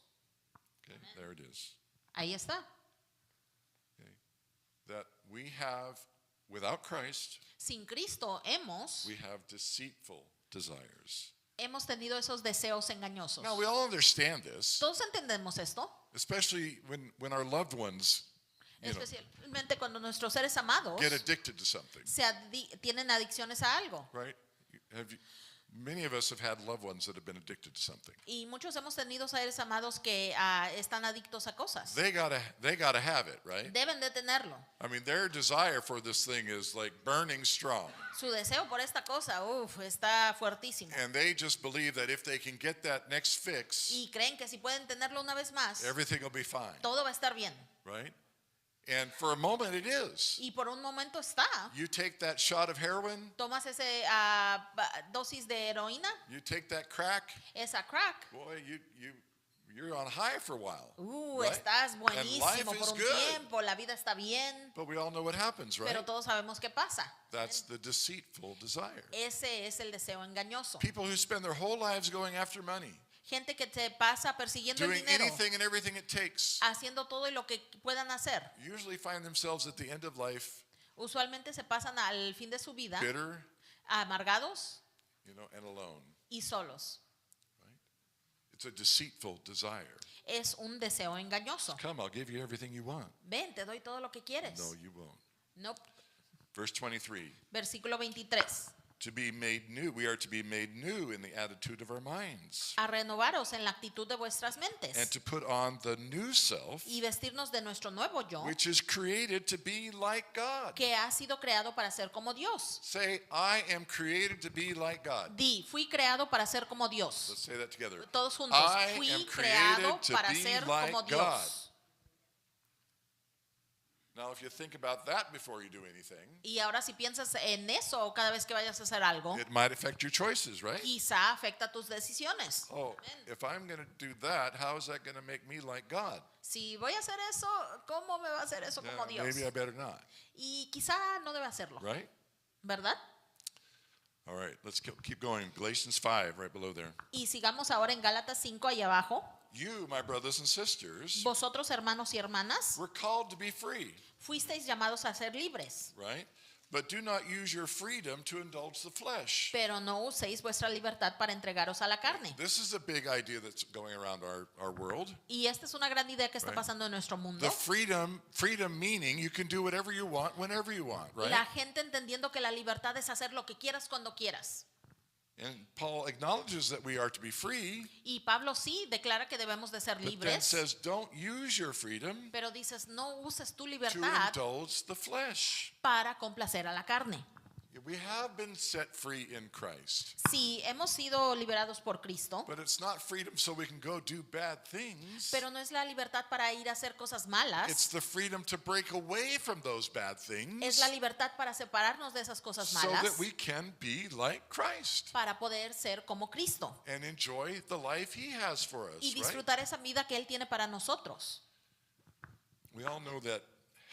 S1: Okay, there it is.
S2: Ahí está.
S1: Okay. That we have, without Christ,
S2: Sin Cristo
S1: we have deceitful desires.
S2: hemos tenido esos deseos engañosos.
S1: Now, we all understand this,
S2: Todos entendemos esto,
S1: especially when our loved ones, you know,
S2: especialmente cuando nuestros seres amados
S1: get addicted to something,
S2: tienen adicciones a algo.
S1: right? Many of us have had loved ones that have been addicted to something.
S2: Y muchos hemos tenido seres amados que están adictos a cosas.
S1: They gotta have it, right?
S2: Deben de tenerlo.
S1: I mean, their desire for this thing is like burning strong.
S2: Su deseo por esta cosa, está fuertísimo.
S1: And they just believe that if they can get that next fix,
S2: Y creen que si pueden tenerlo una vez más,
S1: everything will be fine,
S2: todo va a estar bien.
S1: right? And for a moment it is.
S2: Y por un momento está.
S1: You take that shot of heroin,
S2: Tomas ese dosis de heroína,
S1: you take that crack,
S2: esa crack.
S1: boy, you're on high for a while. Right?
S2: Estás
S1: And life
S2: buenísimo
S1: is
S2: por un
S1: good.
S2: tiempo, la vida está bien,
S1: But we all know what happens, right?
S2: pero todos sabemos qué pasa.
S1: That's the deceitful desire.
S2: Ese es el deseo engañoso.
S1: People who spend their whole lives going after money,
S2: Gente que se pasa persiguiendo el
S1: doing
S2: dinero,
S1: anything and everything it takes,
S2: haciendo todo y lo que puedan hacer.
S1: usually find themselves at the end of life
S2: Usualmente se pasan al fin de su vida
S1: bitter,
S2: amargados
S1: and alone.
S2: y solos.
S1: It's a deceitful desire.
S2: Es un deseo engañoso.
S1: Come, I'll give you everything you want.
S2: Ven, te doy todo lo que quieres.
S1: No, you won't.
S2: Nope.
S1: Verse 23.
S2: Versículo 23.
S1: To be made new, we are to be made new in the attitude of our minds,
S2: A renovaros en la actitud de vuestras
S1: and
S2: mentes
S1: to put on the new self,
S2: y vestirnos de nuestro nuevo yo,
S1: which is created to be like God.
S2: que ha sido creado para ser como Dios.
S1: Say, I am created to be like God.
S2: Di, fui creado para ser como Dios.
S1: Let's say that together.
S2: Todos juntos.
S1: I
S2: Fui
S1: am
S2: creado
S1: created to
S2: para
S1: be
S2: ser
S1: like
S2: como
S1: God.
S2: Dios.
S1: Now, if you think about that before you do anything,
S2: Y ahora si piensas en eso cada vez que vayas a hacer algo,
S1: it might affect your choices, right?
S2: quizá afecta tus decisiones.
S1: Oh, if I'm going to do that, how is that going to make me like God?
S2: Si voy a hacer eso, ¿cómo me va a hacer eso como
S1: Yeah,
S2: Dios?
S1: maybe I better not,
S2: Y quizá no debe hacerlo,
S1: right?
S2: ¿verdad?
S1: All right, let's keep going. Galatians 5, right below there.
S2: Y sigamos ahora en Gálatas 5 ahí abajo.
S1: You, my brothers and sisters,
S2: Vosotros, hermanos y hermanas,
S1: were called to be free,
S2: fuisteis llamados a ser libres,
S1: right? But do not use your freedom to indulge the flesh.
S2: pero no uséis vuestra libertad para entregaros a la carne.
S1: This is a big idea that's going around our world.
S2: Y esta es una gran idea que está
S1: Right.
S2: pasando en nuestro mundo.
S1: The freedom meaning you can do whatever you want, whenever you want, right?
S2: La gente entendiendo que la libertad es hacer lo que quieras cuando quieras.
S1: And Paul acknowledges that we are to be free,
S2: Y Pablo sí declara que debemos de ser
S1: but then
S2: libres,
S1: says don't use your freedom
S2: pero dices no uses tu
S1: to
S2: libertad
S1: indulge the flesh.
S2: para complacer a la carne.
S1: We have been set free in Christ,
S2: Sí, hemos sido liberados por Cristo,
S1: but it's not freedom so we can go do bad things.
S2: pero no es la libertad para ir a hacer cosas
S1: It's
S2: malas,
S1: the freedom to break away from those bad things
S2: es la libertad para separarnos de esas cosas
S1: so
S2: malas
S1: that we can be like Christ
S2: para poder ser como Cristo
S1: and enjoy the life he has for us,
S2: y
S1: right?
S2: disfrutar esa vida que Él tiene para nosotros.
S1: We all know that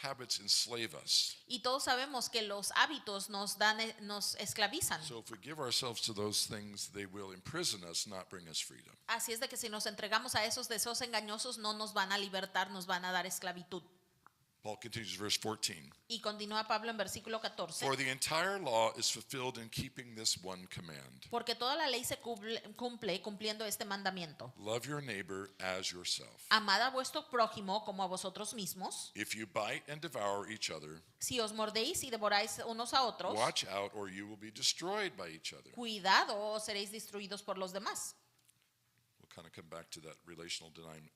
S1: habits enslave us.
S2: Y todos sabemos que los hábitos nos esclavizan.
S1: So if we give ourselves to those things, they will imprison us, not bring us freedom.
S2: Así es de que si nos entregamos a esos deseos engañosos no nos van a libertar, nos van a dar esclavitud.
S1: Paul continues verse 14.
S2: Y continúa Pablo en versículo 14.
S1: For the entire law is fulfilled in keeping this one command.
S2: Porque toda la ley se cumple cumpliendo este mandamiento.
S1: Love your neighbor as yourself.
S2: Amad a vuestro prójimo como a vosotros mismos.
S1: If you bite and devour each other,
S2: Si os mordéis y devoráis unos a otros,
S1: watch out or you will be destroyed by each other.
S2: cuidado o seréis destruidos por los demás.
S1: We'll kind of come back to that relational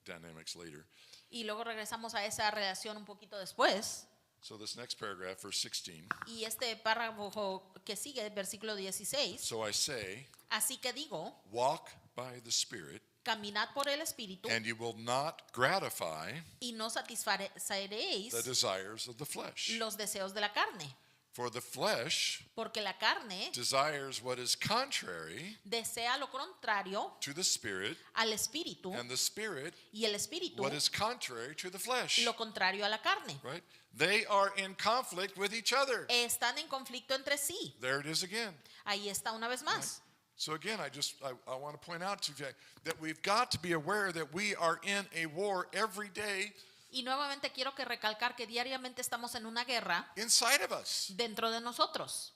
S1: dynamics later.
S2: Y luego regresamos a esa relación un poquito después.
S1: So this next paragraph, verse 16.
S2: Y este párrafo que sigue, versículo 16.
S1: So I say,
S2: Así que digo,
S1: walk by the Spirit,
S2: caminad por el Espíritu
S1: and you will not gratify
S2: y no satisfaréis
S1: the desires of the flesh.
S2: los deseos de la carne.
S1: For the flesh
S2: Porque la carne
S1: desires what is contrary
S2: desea lo contrario
S1: to the Spirit,
S2: al Espíritu
S1: and the Spirit
S2: y el Espíritu
S1: what is contrary to the flesh.
S2: lo contrario a la carne.
S1: Right? They are in conflict with each other.
S2: Están en conflicto entre sí.
S1: There it is again.
S2: Ahí está una vez más.
S1: So again, I want to point out to you that we've got to be aware that we are in a war every day
S2: Y nuevamente quiero que recalcar que diariamente estamos en una guerra
S1: inside of us.
S2: dentro de nosotros.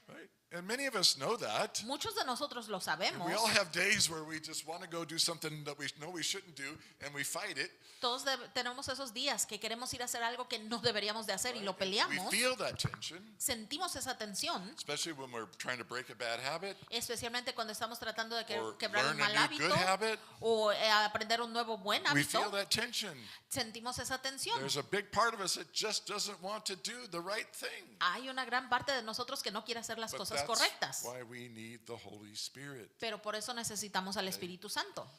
S1: Right? And many of us know that.
S2: Muchos de nosotros lo
S1: And
S2: sabemos.
S1: we all have days where we just want to go do something that we know we shouldn't do, and we fight it.
S2: Todos tenemos esos días que queremos ir a hacer algo que no deberíamos de hacer y lo
S1: We
S2: peleamos.
S1: feel that tension,
S2: Sentimos esa tensión,
S1: especially when we're trying to break a bad habit
S2: especialmente cuando estamos tratando de
S1: or
S2: quebrar un
S1: learn a
S2: mal
S1: new
S2: hábito
S1: good habit.
S2: o aprender un nuevo buen
S1: We feel
S2: hábito.
S1: that tension.
S2: Sentimos esa tensión.
S1: There's a big part of us that just doesn't want to do the right thing.
S2: Hay una gran parte de nosotros que no quiere hacer las
S1: But
S2: cosas
S1: that's
S2: correctas,
S1: why we need the Holy Spirit.
S2: pero por eso necesitamos al Espíritu Santo.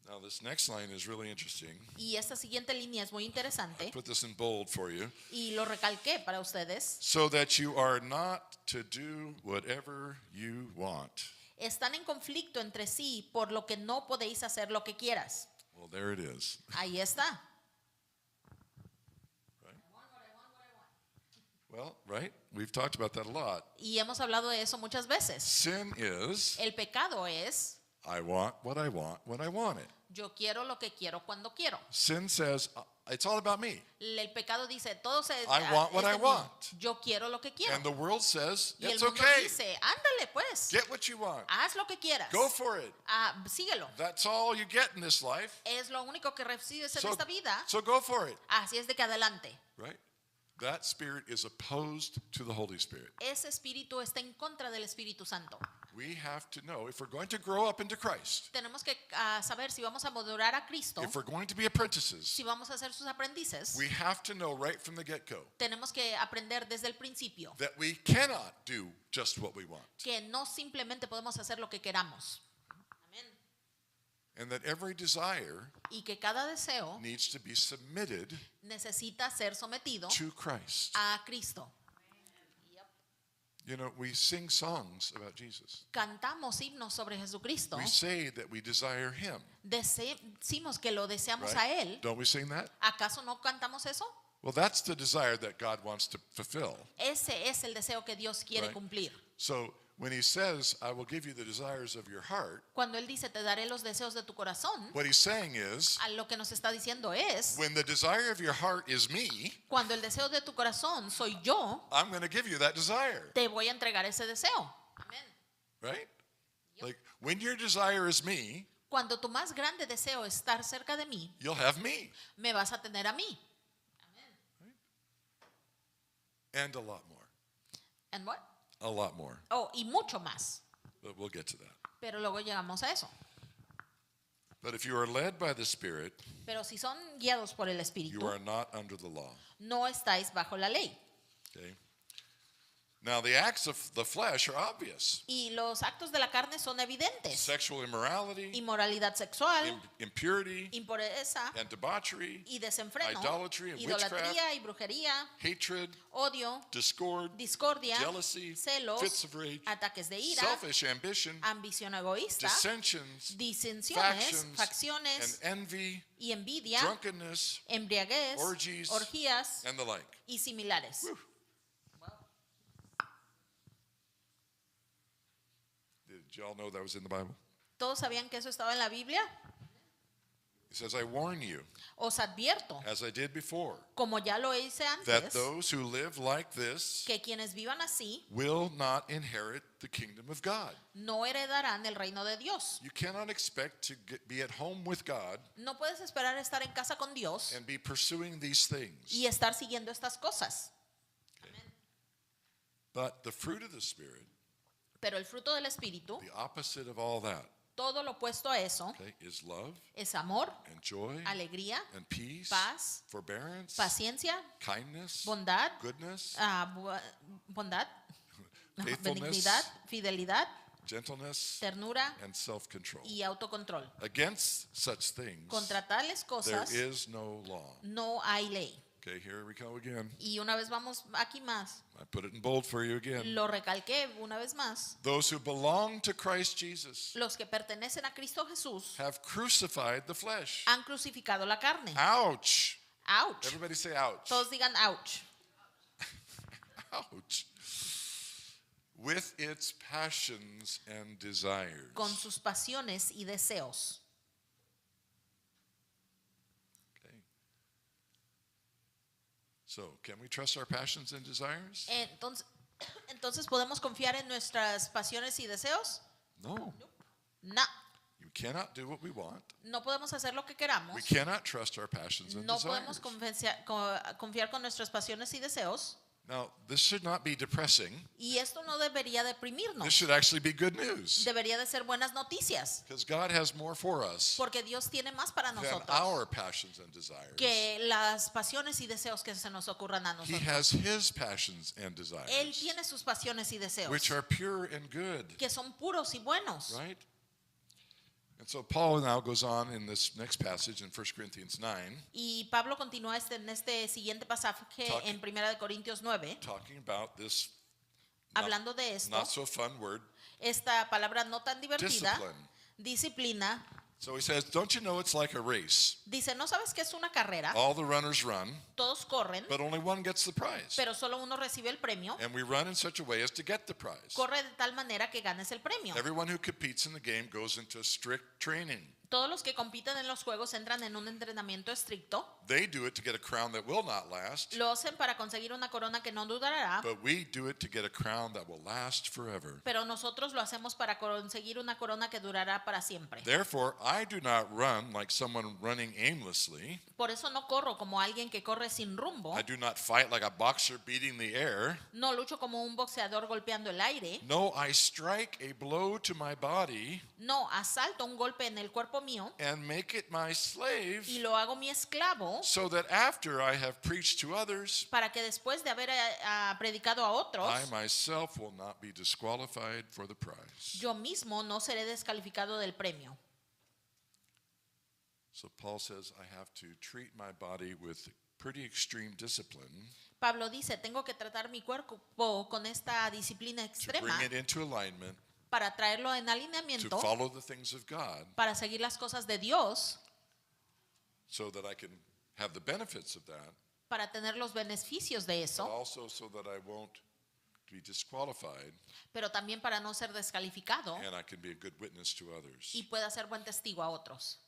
S1: Now, this next line is really interesting.
S2: Y esta siguiente línea es muy interesante
S1: Put this in bold for you.
S2: y lo recalqué para ustedes.
S1: So that you are not to do whatever you want.
S2: Están en conflicto entre sí por lo que no podéis hacer lo que quieras.
S1: Well, there it is.
S2: Ahí está.
S1: Well, right? We've talked about that a lot.
S2: Y hemos hablado de eso muchas veces.
S1: Sin is,
S2: El pecado es,
S1: I want what I want when I want it.
S2: yo quiero lo que quiero cuando quiero.
S1: Sin says, it's all about me.
S2: El pecado dice, todo se
S1: I want what
S2: es de
S1: I
S2: mí.
S1: want.
S2: Yo quiero lo que quiero.
S1: And the world says,
S2: Y el
S1: it's
S2: mundo
S1: okay.
S2: dice, ándale pues,
S1: Get what you want.
S2: haz lo que quieras.
S1: Go for it.
S2: Síguelo.
S1: That's all you get in this life.
S2: Es lo único que recibes en
S1: So,
S2: esta vida.
S1: so go for it.
S2: Así es de que adelante.
S1: Right? That spirit is opposed to the Holy Spirit.
S2: Ese espíritu está en contra del Espíritu Santo.
S1: We have to know if we're going to grow up into Christ,
S2: Tenemos que saber si vamos a madurar a Cristo,
S1: if we're going to be apprentices,
S2: si vamos a ser sus aprendices.
S1: we have to know right from the get-go
S2: Tenemos que aprender desde el principio
S1: that we cannot do just what we want.
S2: que no simplemente podemos hacer lo que queramos. Amén.
S1: and that every desire
S2: y que cada deseo
S1: needs to be submitted
S2: necesita ser sometido
S1: to Christ.
S2: a Cristo.
S1: You know, we sing songs about Jesus.
S2: Cantamos himnos sobre Jesucristo.
S1: We say that we desire him,
S2: Decimos que lo deseamos
S1: right?
S2: a Él.
S1: Don't we sing that?
S2: ¿Acaso no cantamos eso?
S1: Well, that's the desire that God wants to fulfill.
S2: Ese es el deseo que Dios quiere
S1: Right.
S2: cumplir.
S1: So when he says, I will give you the desires of your heart,
S2: Cuando Él dice, te daré los deseos de tu corazón,
S1: what he's saying is,
S2: a lo que nos está diciendo es,
S1: when the desire of your heart is me,
S2: cuando el deseo de tu corazón soy yo,
S1: I'm going to give you that desire,
S2: te voy a entregar ese deseo. Amén.
S1: right? Like when your desire is me,
S2: Cuando tu más grande deseo es estar cerca de mí,
S1: you'll have me
S2: me vas a tener a mí.
S1: and a lot more.
S2: And what?
S1: A lot more.
S2: Oh, y mucho más.
S1: But we'll get to that.
S2: Pero luego llegamos a eso.
S1: But if you are led by the Spirit,
S2: Pero si son guiados por el
S1: you
S2: Espíritu,
S1: are not under the law.
S2: no estáis bajo la ley.
S1: Okay? Now the acts of the flesh are obvious.
S2: Y los actos de la carne son evidentes.
S1: Sexual immorality,
S2: Inmoralidad sexual,
S1: impurity,
S2: impureza
S1: and debauchery,
S2: y desenfreno,
S1: idolatry and
S2: idolatría y brujería,
S1: hatred,
S2: odio,
S1: discord,
S2: discordia,
S1: jealousy,
S2: celos,
S1: fits of rage,
S2: ataques de ira,
S1: selfish ambition,
S2: ambición egoísta,
S1: dissensions,
S2: disensiones,
S1: and
S2: facciones
S1: envy,
S2: y envidia,
S1: drunkenness,
S2: embriaguez,
S1: orgies,
S2: orgías
S1: and the like.
S2: y similares.
S1: Whew. Did y'all know that was in the Bible?
S2: ¿Todos sabían que eso estaba en la Biblia?
S1: He says, I warn you,
S2: Os advierto,
S1: as I did before,
S2: como ya lo hice
S1: that
S2: antes,
S1: those who live like this
S2: que quienes vivan así
S1: will not inherit the kingdom of God.
S2: no heredarán el reino de Dios.
S1: You cannot expect to be at home with God
S2: No puedes esperar estar en casa con Dios
S1: and be pursuing these things.
S2: y estar siguiendo estas cosas.
S1: But the fruit of the Spirit,
S2: Pero el fruto del Espíritu,
S1: the opposite of all that,
S2: todo lo opuesto a eso,
S1: okay, is love
S2: es amor,
S1: and joy
S2: alegría,
S1: and peace,
S2: paz,
S1: forbearance,
S2: paciencia,
S1: kindness,
S2: bondad,
S1: goodness,
S2: bondad,
S1: faithfulness,
S2: benignidad, fidelidad,
S1: gentleness,
S2: ternura
S1: and self-control.
S2: y autocontrol.
S1: Against such things,
S2: Contra tales
S1: there
S2: cosas
S1: is no law.
S2: no hay ley.
S1: Okay, here we go again.
S2: Y una vez vamos aquí más,
S1: I put it in bold for you again.
S2: lo recalqué una vez más.
S1: Those who belong to Christ Jesus
S2: Los que pertenecen a Cristo Jesús
S1: have crucified the flesh.
S2: han crucificado la carne.
S1: Ouch.
S2: Ouch.
S1: Everybody say ouch.
S2: Todos digan ouch.
S1: Ouch. With its passions and desires.
S2: Con sus pasiones y deseos.
S1: Okay. So, can we trust our passions and desires?
S2: Entonces, ¿podemos confiar en nuestras pasiones y deseos?
S1: No.
S2: No.
S1: You cannot do what we want.
S2: No podemos hacer lo que
S1: We
S2: queramos.
S1: cannot trust our passions and
S2: No
S1: desires.
S2: podemos confiar con nuestras pasiones y deseos.
S1: Now, this should not be depressing.
S2: Y esto no debería
S1: This
S2: deprimirnos.
S1: should actually be good news.
S2: Debería de ser buenas noticias.
S1: Because God has more for us
S2: Porque Dios tiene más para
S1: than
S2: nosotros
S1: our passions and desires.
S2: que las pasiones y deseos que se nos ocurran a
S1: He
S2: nosotros.
S1: has his passions and
S2: Él
S1: desires,
S2: tiene sus pasiones y deseos
S1: which are pure and good,
S2: que son puros y buenos.
S1: right? And so Paul now goes on in this next passage in 1 Corinthians 9,
S2: Y Pablo continúa en este siguiente pasaje en 1 de Corintios 9,
S1: talking about this
S2: hablando de esto,
S1: not so fun word,
S2: esta palabra no tan divertida,
S1: discipline.
S2: disciplina.
S1: So he says, don't you know it's like a race?
S2: Dice, ¿no sabes que es una carrera?
S1: All the runners run,
S2: Todos corren,
S1: but only one gets the prize.
S2: pero solo uno recibe el premio.
S1: And we run in such a way as to get the prize.
S2: Corre de tal manera que ganes el premio.
S1: Everyone who competes in the game goes into strict training.
S2: Todos los que compiten en los juegos entran en un entrenamiento estricto.
S1: They do it to get a crown that will not last,
S2: Lo hacen para conseguir una corona que no durará,
S1: but we do it to get a crown that will last forever.
S2: pero nosotros lo hacemos para conseguir una corona que durará para siempre.
S1: Therefore, I do not run like someone running aimlessly.
S2: Por eso no corro como alguien que corre sin rumbo.
S1: I do not fight like a boxer beating the air.
S2: No lucho como un boxeador golpeando el aire.
S1: No, I strike a blow to my body
S2: No, asalto un golpe en el cuerpo mío
S1: and make it my slave,
S2: y lo hago mi esclavo
S1: so that after I have preached to others,
S2: para que después de haber predicado a otros,
S1: I myself will not be disqualified for the prize.
S2: yo mismo no seré descalificado del premio.
S1: So Paul says, I have to treat my body with pretty extreme discipline
S2: Pablo dice, tengo que tratar mi cuerpo con esta disciplina
S1: to
S2: extrema
S1: bring it into alignment,
S2: para traerlo en
S1: to
S2: alineamiento,
S1: follow the things of God,
S2: para seguir las cosas de Dios,
S1: so that I can have the benefits of that,
S2: para tener los beneficios de
S1: but
S2: eso,
S1: also so that I won't be disqualified
S2: pero también para no ser descalificado
S1: and I can be a good witness to others.
S2: y pueda ser buen testigo a otros.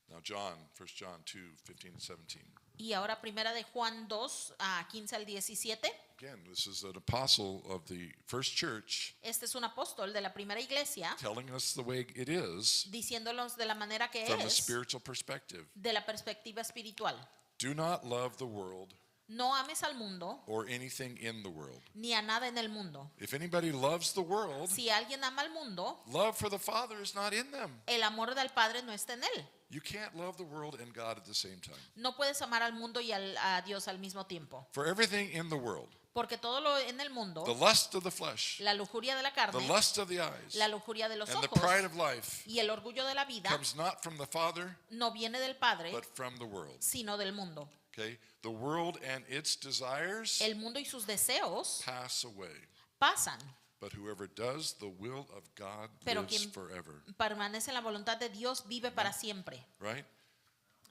S1: Now John, 1 John 2, 15 and 17.
S2: Y ahora primera de Juan 2, 15 al 17.
S1: Again, this is an apostle of the first church
S2: Este es un apóstol de la primera iglesia
S1: telling us the way it is
S2: diciéndolos de la manera que
S1: from a
S2: es,
S1: spiritual perspective.
S2: de la perspectiva espiritual.
S1: Do not love the world
S2: No ames al mundo
S1: or anything in the world.
S2: ni a nada en el mundo.
S1: If anybody loves the world,
S2: Si alguien ama al mundo,
S1: love for the Father is not in them.
S2: el amor del Padre no está en él.
S1: You can't love the world and God at the same time.
S2: No puedes amar al mundo y a Dios al mismo tiempo.
S1: For everything in the world,
S2: Porque todo lo en el mundo,
S1: the lust of the flesh,
S2: la lujuria de la
S1: the
S2: carne,
S1: lust of the eyes,
S2: la lujuria de los
S1: and the
S2: ojos
S1: pride of life
S2: y el orgullo de la vida
S1: comes not from the Father,
S2: no viene del Padre,
S1: but from the world.
S2: sino del mundo.
S1: Okay? The world and its desires
S2: El mundo y sus deseos
S1: pass away,
S2: pasan,
S1: but whoever does the will of God
S2: pero
S1: lives
S2: quien
S1: forever.
S2: permanece en la voluntad de Dios vive para siempre.
S1: Right?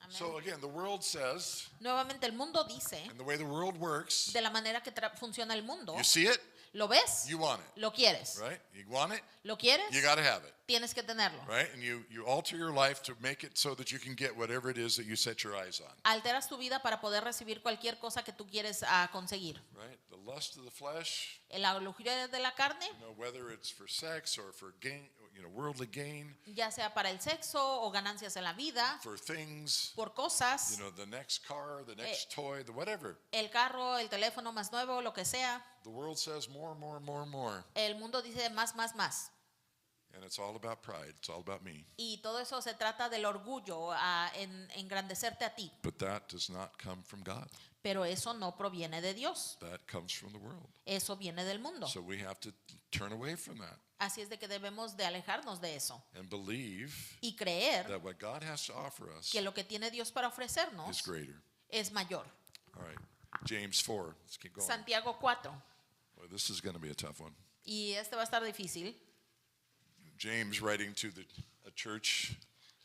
S2: Amén.
S1: So again, the world says,
S2: Nuevamente el mundo dice,
S1: and the way the world works,
S2: de la manera que funciona el mundo,
S1: you see it,
S2: ¿lo ves?
S1: you want it,
S2: ¿Lo quieres?
S1: right? You want it,
S2: ¿Lo quieres?
S1: you got to have it,
S2: Tienes que tenerlo.
S1: right? And you alter your life to make it so that you can get whatever it is that you set your eyes on,
S2: Alteras tu vida para poder recibir cualquier cosa que tú quieres conseguir.
S1: right? The lust of the flesh,
S2: La lujuria de la carne,
S1: whether it's for sex or for gain, worldly gain,
S2: ya sea para el sexo o ganancias en la vida,
S1: for things,
S2: por cosas,
S1: the next car, the next toy, the whatever.
S2: el carro, el teléfono más nuevo, lo que sea.
S1: The world says more, more, more, more.
S2: El mundo dice más, más, más.
S1: And it's all about pride. It's all about me.
S2: Y todo eso se trata del orgullo, en engrandecerte a ti.
S1: But that does not come from God.
S2: Pero eso no proviene de Dios.
S1: That comes from the world.
S2: Eso viene del mundo.
S1: So we have to turn away from that
S2: Así es de que debemos de alejarnos de eso.
S1: and believe
S2: Y creer
S1: that what God has to offer us
S2: que lo que tiene Dios para
S1: is
S2: ofrecernos
S1: greater.
S2: es mayor.
S1: All right. James 4. Let's keep going.
S2: Santiago 4.
S1: Boy, this is going to be a tough one.
S2: Y este va a estar difícil.
S1: James writing to a church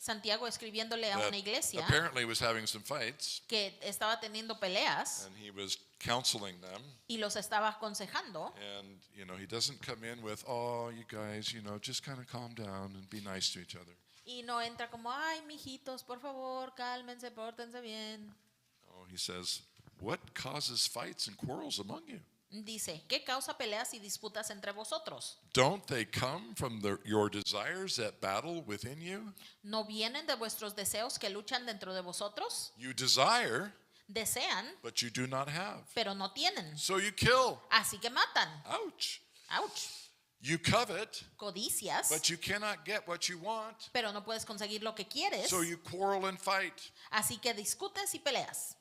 S2: Santiago escribiéndole a
S1: that
S2: una iglesia
S1: apparently was having some fights,
S2: que estaba teniendo peleas
S1: and he was counseling them.
S2: y los estaba aconsejando.
S1: And, he doesn't come in with, oh, you guys, just kind of calm down and be nice to each other.
S2: Y no entra como, ay, mijitos, por favor, cálmense, pórtense bien.
S1: Oh, he says, what causes fights and quarrels among you?
S2: Dice, ¿qué causa peleas y disputas entre vosotros?
S1: Don't they come from your desires that battle within you?
S2: ¿No vienen de vuestros deseos que luchan dentro de vosotros?
S1: You desire,
S2: Desean,
S1: but you do not have.
S2: pero no tienen.
S1: So you kill.
S2: Así que matan.
S1: Ouch.
S2: Ouch.
S1: You covet,
S2: Codicias,
S1: but you cannot get what you want.
S2: pero no puedes conseguir lo que quieres.
S1: So you quarrel and fight.
S2: Así que discutes y peleas.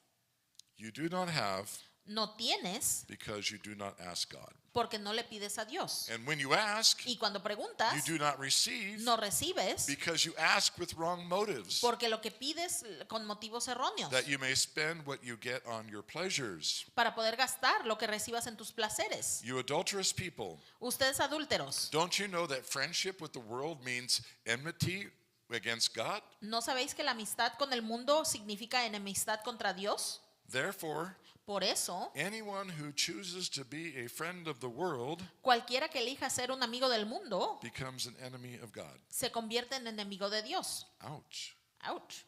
S1: You do not have
S2: No tienes
S1: because you do not ask God.
S2: porque no le pides a Dios.
S1: And when you ask,
S2: Y cuando
S1: you
S2: preguntas,
S1: do not receive
S2: no recibes
S1: because you ask with wrong motives,
S2: porque lo que pides con motivos erróneos.
S1: that you may spend what you get on your pleasures.
S2: Para poder gastar lo que recibas en tus placeres.
S1: You adulterous people,
S2: Ustedes adúlteros,
S1: don't you know that friendship with the world means enmity against God?
S2: ¿no sabéis que la amistad con el mundo significa enemistad contra Dios?
S1: Therefore,
S2: Por eso,
S1: anyone who chooses to be a friend of the world
S2: cualquiera que elija ser un amigo del mundo
S1: becomes an enemy of God.
S2: se convierte en enemigo de Dios.
S1: Ouch.
S2: Ouch.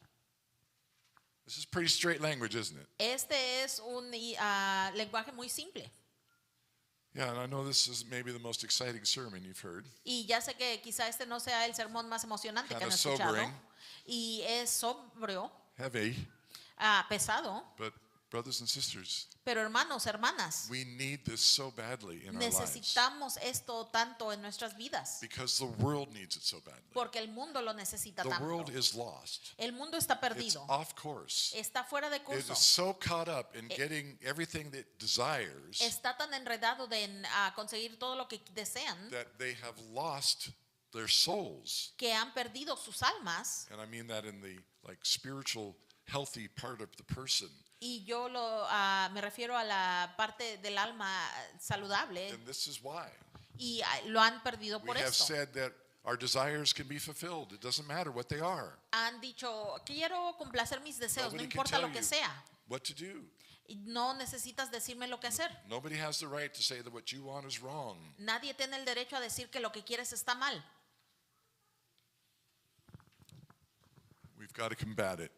S1: This is pretty straight language, isn't it?
S2: Este es un lenguaje muy simple.
S1: Yeah, and I know this is maybe the most exciting sermon you've heard.
S2: Y ya sé que quizá este no sea el sermón más emocionante que han
S1: Kinda
S2: escuchado.
S1: sobering.
S2: Y es sobrio,
S1: Heavy,
S2: pesado.
S1: but brothers and sisters,
S2: Pero hermanos, hermanas,
S1: we need this so badly in our lives
S2: necesitamos esto tanto en nuestras vidas.
S1: because the world needs it so badly.
S2: Porque el mundo lo necesita
S1: The
S2: tanto.
S1: world is lost.
S2: El mundo está
S1: It's
S2: perdido.
S1: off course.
S2: Está fuera de
S1: It
S2: curso.
S1: is so caught up in getting everything that it desires
S2: Está tan enredado de conseguir todo lo que desean
S1: that they have lost their souls.
S2: que han perdido sus almas,
S1: And I mean that in the like spiritual healthy part of the person.
S2: y yo me refiero a la parte del alma saludable,
S1: And this is why.
S2: y lo han perdido
S1: We
S2: por
S1: have
S2: esto.
S1: said that our desires can be fulfilled. It doesn't matter what they are.
S2: Han dicho, quiero complacer mis deseos, no
S1: Nobody can
S2: importa
S1: tell
S2: lo que
S1: you
S2: sea.
S1: what to do.
S2: Y no necesitas decirme lo que hacer.
S1: Nobody has the right to say that what you want is wrong.
S2: Nadie tiene el derecho a decir que lo que quieres está mal.
S1: We've got to combat it.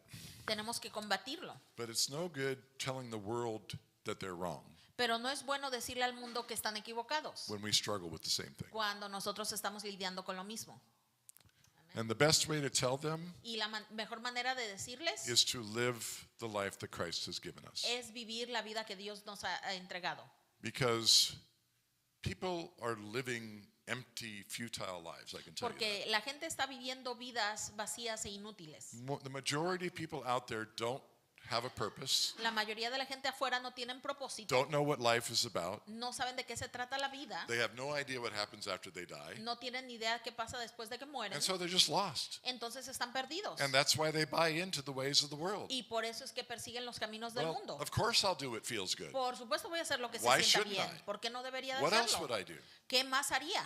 S2: Tenemos que combatirlo.
S1: But it's no good telling the world that they're wrong
S2: Pero no es bueno decirle al mundo que están equivocados
S1: when we struggle with the same thing.
S2: cuando nosotros estamos lidiando con lo mismo.
S1: And the best way to tell them
S2: Y la mejor manera de decirles
S1: is to live the life that Christ has given us.
S2: es vivir la vida que Dios nos ha entregado.
S1: Because people are living empty, futile lives, I can tell you
S2: Porque la gente está viviendo vidas vacías e inútiles.
S1: that. The majority of people out there don't have a purpose,
S2: La mayoría de la gente afuera no tienen propósito,
S1: don't know what life is about.
S2: no saben de qué se trata la vida,
S1: They have no idea what happens after they die.
S2: no tienen ni idea qué pasa después de que mueren,
S1: And so they're just lost.
S2: entonces están perdidos.
S1: And that's why they buy into the ways of the world.
S2: Y por eso es que persiguen los caminos del
S1: Well,
S2: mundo.
S1: of course I'll do what feels good.
S2: Por supuesto voy a hacer lo que se
S1: Why
S2: sienta
S1: shouldn't
S2: bien.
S1: I?
S2: ¿Por qué no debería de
S1: What else would
S2: hacerlo?
S1: I do?
S2: ¿Qué más haría?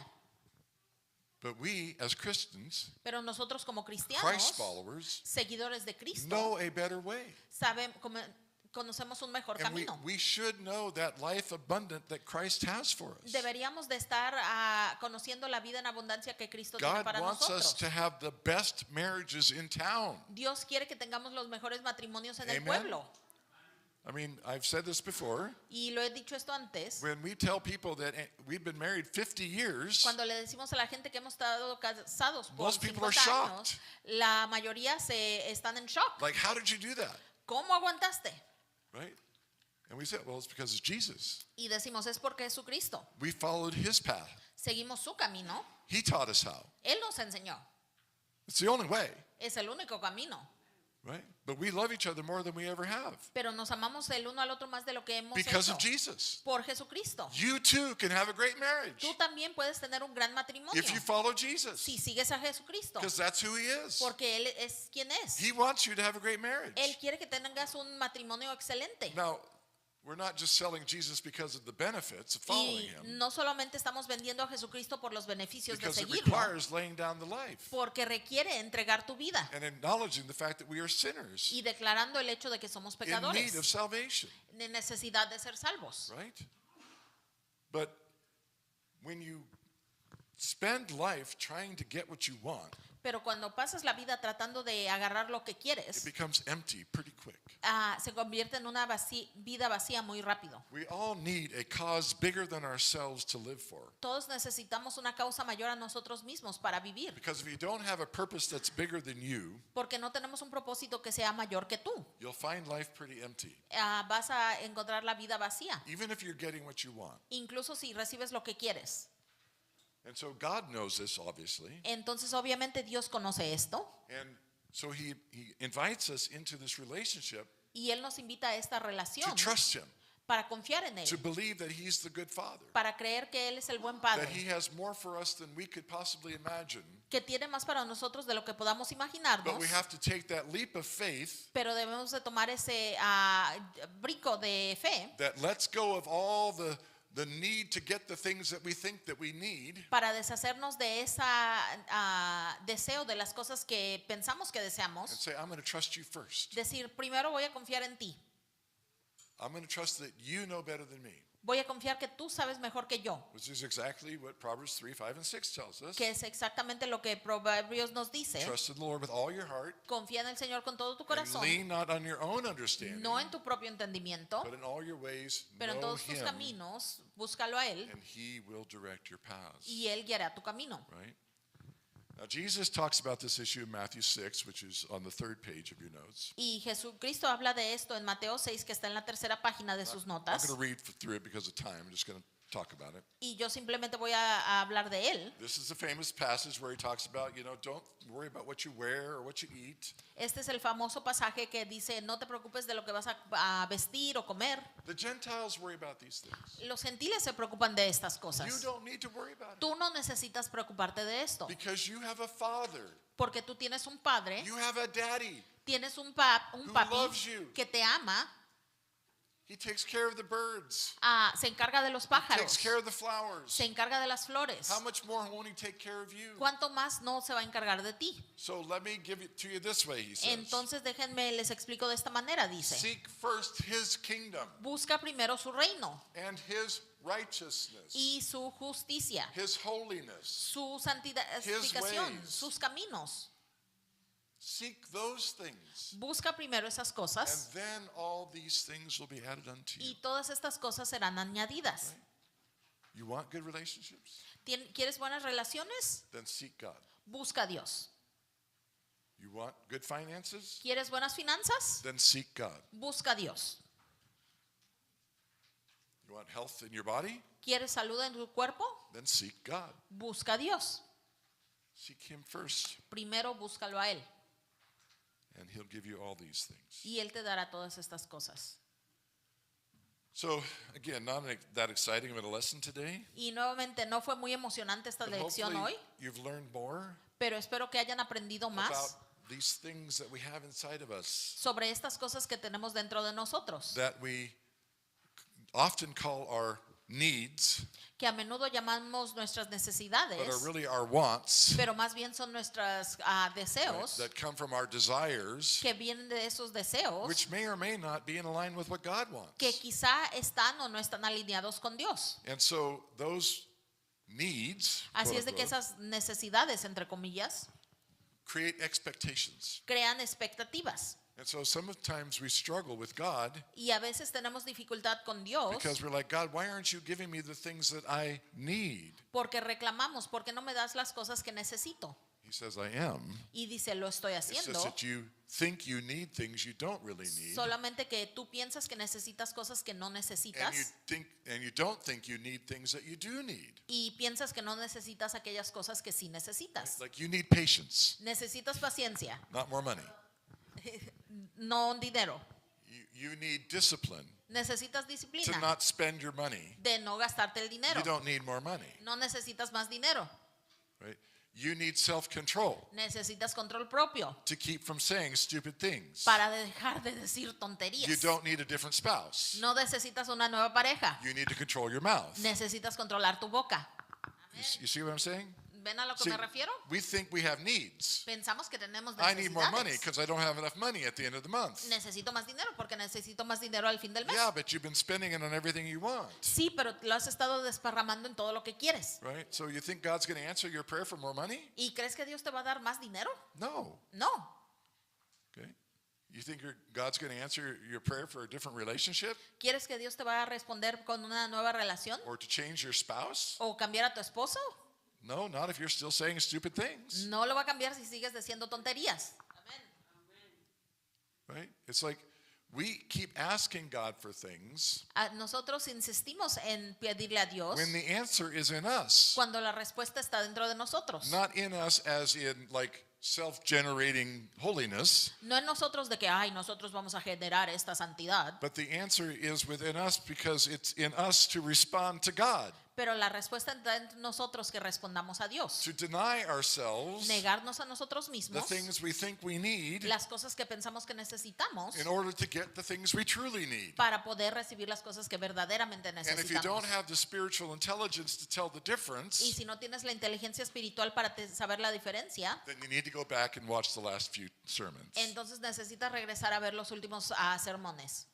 S1: But we, as Christians,
S2: Pero nosotros como
S1: Christ
S2: cristianos,
S1: followers,
S2: seguidores de Cristo,
S1: know a better way.
S2: conocemos un mejor
S1: And
S2: camino.
S1: we should know that life abundant that Christ has for us.
S2: Deberíamos de estar conociendo la vida en abundancia que Cristo tiene
S1: God
S2: para
S1: wants us
S2: nosotros.
S1: to have the best marriages in town.
S2: Dios quiere que tengamos los mejores matrimonios en el
S1: Amen.
S2: pueblo.
S1: I mean, I've said this before.
S2: Y lo he dicho esto antes.
S1: When we tell people that we've been married 50 years,
S2: Cuando le decimos a la gente que hemos estado casados por
S1: Most people are
S2: 50 años,
S1: shocked.
S2: la mayoría están en shock.
S1: like, how did you do that?
S2: ¿Cómo aguantaste?
S1: Right? And we said, well, it's because of Jesus.
S2: Y decimos, es porque es su Cristo.
S1: We followed his path.
S2: Seguimos su camino.
S1: He taught us how.
S2: Él nos enseñó.
S1: It's the only way,
S2: Es el único camino.
S1: right? But we love each other more than we ever have
S2: Pero nos amamos el uno al otro más de lo que hemos
S1: because
S2: hecho.
S1: of Jesus.
S2: Por Jesucristo.
S1: You too can have a great marriage
S2: Tú también puedes tener un gran matrimonio
S1: if you follow Jesus,
S2: si sigues a Jesucristo.
S1: because that's who he is.
S2: Porque Él es quien es.
S1: He wants you to have a great marriage.
S2: Él quiere que tengas un matrimonio excelente.
S1: Now, we're not just selling Jesus because of the benefits of following
S2: Y
S1: him,
S2: no solamente estamos vendiendo a Jesucristo por los beneficios de
S1: because it
S2: seguirlo,
S1: requires laying down the life
S2: porque requiere entregar tu vida
S1: and acknowledging the fact that we are sinners
S2: y declarando el hecho de que somos
S1: in need of
S2: pecadores,
S1: salvation,
S2: de necesidad de ser salvos.
S1: right? But when you spend life trying to get what you want,
S2: Pero cuando pasas la vida tratando de agarrar lo que
S1: it
S2: quieres,
S1: becomes empty pretty quick.
S2: se convierte en una vida vacía muy rápido.
S1: We all need a cause bigger than ourselves to live for.
S2: Todos necesitamos una causa mayor a nosotros mismos para vivir,
S1: Because if you don't have a purpose that's bigger than you,
S2: porque no tenemos un propósito que sea mayor que tú.
S1: you'll find life pretty empty.
S2: Vas a encontrar la vida vacía,
S1: Even if you're getting what you want.
S2: incluso si recibes lo que quieres.
S1: And so God knows this, obviously.
S2: Entonces obviamente Dios conoce esto
S1: And so he invites us into this relationship
S2: y Él nos invita a esta
S1: to
S2: relación
S1: trust him,
S2: para confiar en
S1: to
S2: Él,
S1: believe that he's the good father,
S2: para creer que Él es el buen
S1: that he
S2: Padre,
S1: has more for us than we could possibly imagine.
S2: que tiene más para nosotros de lo que podamos
S1: But
S2: imaginarnos,
S1: we have to take that leap of faith
S2: pero debemos de tomar ese brinco de fe
S1: that lets go of all the need to get the things that we think that we need,
S2: para deshacernos de ese deseo de las cosas que pensamos que
S1: and
S2: deseamos.
S1: say, I'm going to trust you first.
S2: Decir, primero voy a confiar en ti,
S1: I'm going to trust that you know better than me.
S2: voy a confiar que tú sabes mejor que yo,
S1: Which is exactly what Proverbs 3, 5, and 6 tells us.
S2: que es exactamente lo que Proverbios nos dice.
S1: Trust in the Lord with all your heart,
S2: Confía en el Señor con todo tu
S1: and
S2: corazón,
S1: lean not on your own understanding,
S2: no en tu propio entendimiento,
S1: but in all your ways
S2: pero en
S1: know
S2: todos tus
S1: him,
S2: caminos búscalo a Él
S1: and he will direct your paths.
S2: y Él guiará tu camino.
S1: Right? Now, Jesus talks about this issue in Matthew 6, which is on the third page of your notes.
S2: Y Jesucristo habla de esto en Mateo 6, que está en la tercera página de sus
S1: I'm not
S2: notas.
S1: going to read through it because of time. I'm just going to talk about it.
S2: y yo simplemente voy a hablar de él.
S1: This is a famous passage where he talks about, don't worry about what you wear or what you eat.
S2: Este es el famoso pasaje que dice, no te preocupes de lo que vas a vestir o comer.
S1: The Gentiles worry about these things.
S2: Los gentiles se preocupan de estas
S1: You
S2: cosas.
S1: don't need to worry about it
S2: Tú no necesitas preocuparte de esto,
S1: because you have a father.
S2: porque tú tienes un padre,
S1: You have a daddy.
S2: tienes un
S1: Who
S2: papi
S1: loves you.
S2: que te ama,
S1: He takes care of the birds.
S2: se encarga de los
S1: Takes
S2: pájaros,
S1: care of the flowers.
S2: se encarga de las flores.
S1: How much more won't he take care of you?
S2: ¿Cuánto más no se va a encargar de ti?
S1: So let me give it to you this way, he says.
S2: Entonces déjenme les explico de esta manera, dice.
S1: Seek first his kingdom
S2: Busca primero su reino
S1: and his righteousness,
S2: y su justicia,
S1: his holiness.
S2: su santificación,
S1: ways.
S2: sus caminos.
S1: Seek those things.
S2: Busca primero esas
S1: And
S2: cosas
S1: then all these things will be added unto you.
S2: y todas estas cosas serán añadidas.
S1: You want good relationships?
S2: ¿Quieres buenas relaciones?
S1: Then seek God.
S2: Busca a Dios.
S1: You want good finances?
S2: ¿Quieres buenas finanzas?
S1: Then seek God.
S2: Busca a Dios.
S1: You want health in your body?
S2: ¿Quieres salud en tu cuerpo?
S1: Then seek God.
S2: Busca a Dios.
S1: Seek him first,
S2: Primero búscalo a Él
S1: and he'll give you all these things.
S2: y Él te dará todas estas cosas.
S1: So, again, not that exciting of a lesson today,
S2: Y nuevamente no fue muy emocionante esta
S1: but
S2: lección
S1: hopefully
S2: hoy,
S1: you've learned more
S2: pero espero que hayan aprendido
S1: about
S2: más
S1: these things that we have inside of us
S2: sobre estas cosas que tenemos dentro de nosotros,
S1: that we often call our needs,
S2: que a menudo llamamos nuestras
S1: but are
S2: necesidades,
S1: really our wants,
S2: pero más bien son nuestros
S1: right,
S2: deseos
S1: that come from our desires,
S2: que vienen de esos deseos
S1: which may or may not be in line with what God wants.
S2: que quizá están o no están alineados con Dios.
S1: And so those needs,
S2: Así
S1: quote
S2: es de que
S1: unquote,
S2: esas necesidades, entre comillas,
S1: create expectations.
S2: crean expectativas.
S1: And so sometimes we struggle with God
S2: Y a veces tenemos dificultad con Dios
S1: because we're like, God, why aren't you giving me the things that I need?
S2: porque reclamamos, porque no me das las cosas que necesito.
S1: He says, I am.
S2: Y dice, lo estoy
S1: It's just
S2: haciendo,
S1: that you think you need things you don't really need.
S2: solamente que tú piensas que necesitas cosas que no
S1: And you
S2: necesitas
S1: think and you don't think you need things that you do need.
S2: y piensas que no necesitas aquellas cosas que sí necesitas.
S1: Like you need patience,
S2: Necesitas paciencia,
S1: not more money.
S2: no dinero.
S1: You need discipline
S2: Necesitas
S1: to
S2: disciplina
S1: not spend your money.
S2: de no gastarte el dinero.
S1: You don't need more money,
S2: No necesitas más dinero.
S1: right? You need self-control
S2: Necesitas control propio
S1: to keep from saying stupid things.
S2: para dejar de decir
S1: You
S2: tonterías.
S1: don't need a different spouse.
S2: No necesitas una nueva pareja.
S1: You need to control your mouth.
S2: Necesitas controlar tu boca.
S1: You see what I'm saying?
S2: ¿Ven a lo que
S1: See,
S2: me refiero?
S1: we think we have needs.
S2: Pensamos que tenemos
S1: I need more money
S2: necesidades.
S1: because I don't have enough money at the end of the month.
S2: Necesito más dinero porque necesito más dinero al fin del mes.
S1: Yeah, but you've been spending it on everything you want,
S2: Sí, pero lo has estado desparramando en todo lo que quieres.
S1: right? So you think God's going to answer your prayer for more money?
S2: ¿Y crees que Dios te va a dar más dinero?
S1: No.
S2: No.
S1: Okay. You think God's going to answer your prayer for a different relationship
S2: ¿Quieres que Dios te va a responder con una nueva relación?
S1: or to change your spouse?
S2: ¿O cambiar a tu esposo?
S1: No, not if you're still saying stupid things,
S2: No lo va a cambiar si sigues diciendo tonterías.
S1: right? It's like we keep asking God for things
S2: Nosotros insistimos en pedirle a Dios
S1: when the answer is in us,
S2: cuando la respuesta está dentro de nosotros.
S1: not in us as in like self-generating holiness,
S2: No en nosotros de que, ay, nosotros vamos a generar esta santidad,
S1: but the answer is within us because it's in us to respond to God,
S2: pero la respuesta está en nosotros que respondamos a Dios.
S1: to deny ourselves
S2: Negarnos a nosotros
S1: the
S2: mismos
S1: things we think we need
S2: las cosas que pensamos que necesitamos
S1: in order to get the things we truly need.
S2: para poder recibir las cosas que verdaderamente
S1: And if you don't
S2: necesitamos.
S1: have the spiritual intelligence to tell the
S2: Y
S1: difference,
S2: si no tienes la inteligencia espiritual para saber la diferencia,
S1: then you need to go back and watch the last few sermons.
S2: entonces necesitas regresar a ver los últimos sermones.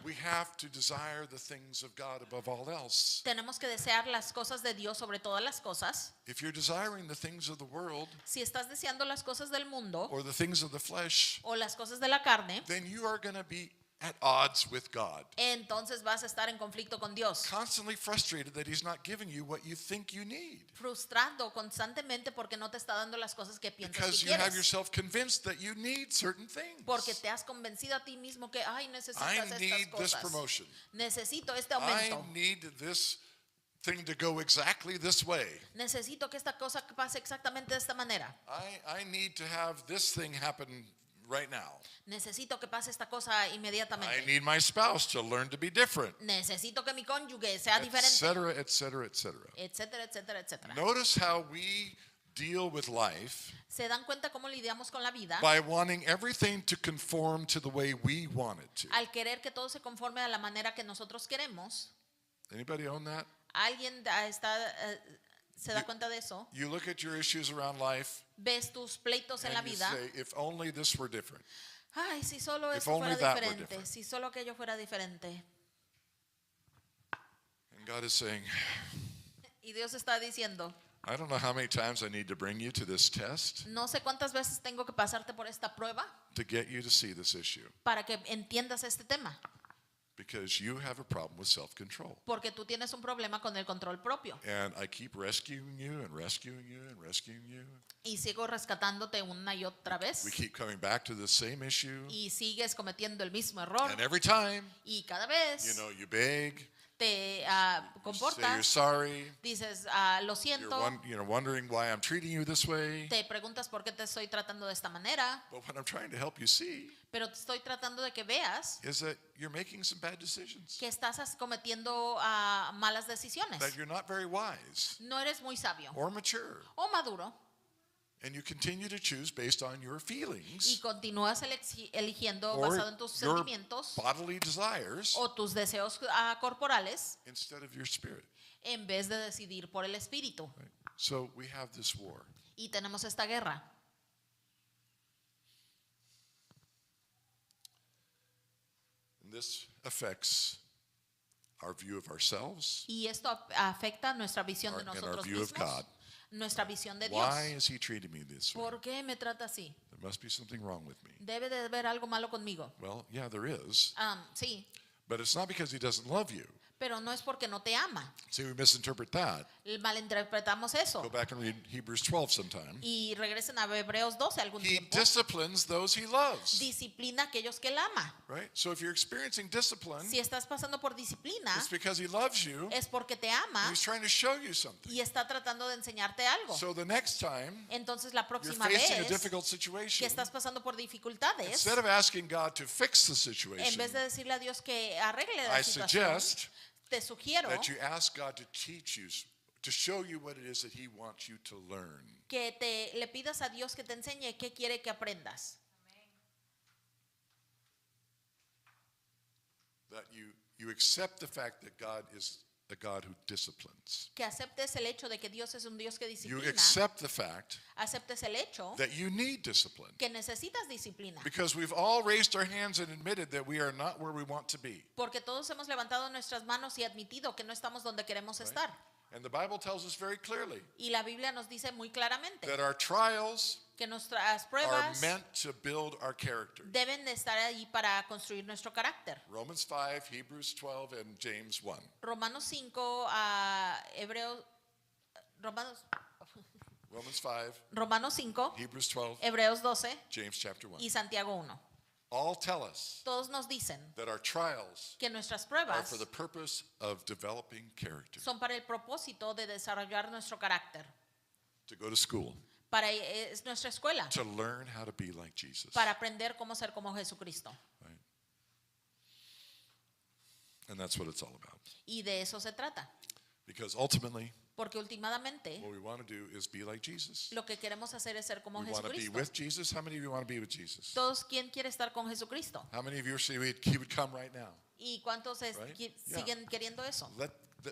S1: We have to desire the things of God above all else.
S2: Tenemos que desear las cosas de Dios sobre todas las cosas.
S1: If you're desiring the things of the world
S2: Si estás deseando las cosas del mundo
S1: or the things of the flesh,
S2: o las cosas de la carne,
S1: then you are going to be at odds with God.
S2: entonces vas a estar en conflicto con Dios,
S1: Constantly frustrated that He's not giving you what you think you need.
S2: frustrado constantemente porque no te está dando las cosas que piensas
S1: Because
S2: que
S1: you have
S2: quieres,
S1: yourself convinced that you need certain things.
S2: porque te has convencido a ti mismo que, ay, necesitas
S1: I
S2: estas
S1: need this
S2: cosas,
S1: promotion.
S2: necesito este
S1: I
S2: aumento,
S1: need this thing to go exactly this way.
S2: Necesito que esta cosa pase exactamente de esta manera.
S1: I need to have this thing happen right now.
S2: Necesito que pase esta cosa
S1: I
S2: inmediatamente.
S1: need my spouse to learn to be different,
S2: Necesito que mi cónyuge sea diferente.
S1: etc., etc., etc.
S2: Etcétera, etcétera, etcétera.
S1: Notice how we deal with life
S2: ¿Se dan cuenta cómo lidiamos con la vida?
S1: by wanting everything to conform to the way we want it to.
S2: Al querer que todo se conforme a la manera que nosotros queremos.
S1: Anybody own that?
S2: ¿Alguien se da cuenta de eso?
S1: You look at your issues around life
S2: Ves tus pleitos en la
S1: and you
S2: vida.
S1: say, if only this were different.
S2: Ay, si solo
S1: If
S2: eso
S1: only
S2: fuera
S1: that were
S2: diferente.
S1: different.
S2: Si solo aquello fuera diferente.
S1: And God is saying,
S2: Y Dios está diciendo,
S1: I don't know how many times I need to bring you to this test
S2: no sé cuántas veces tengo que pasarte por esta prueba
S1: to get you to see this issue.
S2: para que entiendas este tema.
S1: Because you have a problem with self-control.
S2: Porque tú tienes un problema con el control propio.
S1: And I keep rescuing you and rescuing you and rescuing you.
S2: Y sigo rescatándote una y otra vez.
S1: We keep coming back to the same issue.
S2: Y sigues cometiendo el mismo error.
S1: And every time,
S2: Y cada vez
S1: you beg,
S2: te
S1: you say you're
S2: comportas,
S1: sorry,
S2: dices, lo
S1: you're
S2: siento,
S1: wondering why I'm treating you this way.
S2: te preguntas por qué te estoy tratando de esta manera,
S1: But what I'm trying to help you see
S2: pero te estoy tratando de que veas
S1: is that you're making some bad decisions,
S2: que estás cometiendo malas decisiones.
S1: that you're not very wise
S2: No eres muy sabio
S1: or mature,
S2: o maduro
S1: and you continue to choose based on your
S2: y
S1: feelings
S2: continúas eligiendo
S1: or
S2: basado en tus
S1: your
S2: sentimientos
S1: bodily desires
S2: o tus deseos corporales
S1: instead of your spirit.
S2: en vez de decidir por el espíritu.
S1: Right? So we have this war.
S2: Y tenemos esta guerra.
S1: And this affects our view of ourselves.
S2: Y esto afecta nuestra visión de
S1: And our
S2: nosotros
S1: view of
S2: mismos,
S1: God.
S2: nuestra visión de Dios.
S1: Why is he treating me this way?
S2: ¿Por qué me trata así?
S1: There must be something wrong with me.
S2: Debe de haber algo malo conmigo.
S1: Well, yeah, there is.
S2: Sí,
S1: But it's not because he doesn't love you.
S2: pero no es porque no te ama.
S1: See, we misinterpret that.
S2: Malinterpretamos eso.
S1: Go back and read Hebrews 12 sometime.
S2: Y regresen a Hebreos 12 algún
S1: He
S2: tiempo.
S1: disciplines those he loves.
S2: Disciplina a aquellos que él ama.
S1: Right? So if you're experiencing discipline,
S2: Si estás pasando por disciplina,
S1: it's because he loves you.
S2: es porque te ama
S1: He's trying to show you something.
S2: y está tratando de enseñarte algo.
S1: So the next time
S2: Entonces la
S1: you're
S2: próxima
S1: facing a
S2: vez
S1: difficult
S2: que
S1: situation,
S2: estás pasando por dificultades,
S1: instead of asking God to fix the
S2: en
S1: situation,
S2: vez de decirle a Dios que arregle la
S1: I
S2: situación,
S1: suggest
S2: te sugiero
S1: that you ask God to teach you, to show you what it is that he wants you to learn.
S2: que le pidas a Dios que te enseñe qué quiere que aprendas.
S1: That you accept the fact that God is a God who disciplines.
S2: Que aceptes el hecho de que Dios es un Dios que
S1: You
S2: disciplina.
S1: accept the fact
S2: Aceptes el hecho
S1: that you need discipline.
S2: que necesitas disciplina.
S1: Because we've all raised our hands and admitted that we are not where we want to be.
S2: Porque todos hemos levantado nuestras manos y admitido que no estamos donde queremos estar.
S1: And the Bible tells us very clearly
S2: Y la Biblia nos dice muy claramente
S1: that our trials
S2: que nuestras
S1: are
S2: pruebas
S1: meant to build our character.
S2: deben de estar ahí para construir nuestro carácter.
S1: Romans 5, Hebrews 12, and James 1.
S2: Romanos 5, Hebreos, Romanos,
S1: Romans 5,
S2: Romanos 5,
S1: Hebrews 12,
S2: Hebreos 12
S1: James chapter 1.
S2: y Santiago 1.
S1: All tell us
S2: Todos nos dicen
S1: that our trials
S2: que nuestras
S1: are
S2: pruebas
S1: for the purpose of developing character.
S2: son para el propósito de desarrollar nuestro carácter.
S1: To go to school,
S2: Es nuestra escuela
S1: to learn how to be like Jesus.
S2: para aprender cómo ser como Jesucristo.
S1: Right? And that's what it's all about.
S2: Y de eso se trata.
S1: Because ultimately,
S2: Porque últimamente
S1: what we want to do is be like Jesus.
S2: lo que queremos hacer es ser como
S1: We want to be
S2: Jesucristo.
S1: with Jesus. How many of you want to be with Jesus?
S2: Todos, ¿quién quiere estar con Jesucristo?
S1: How many of you say he would come right now?
S2: ¿Y cuántos
S1: Right?
S2: siguen queriendo eso?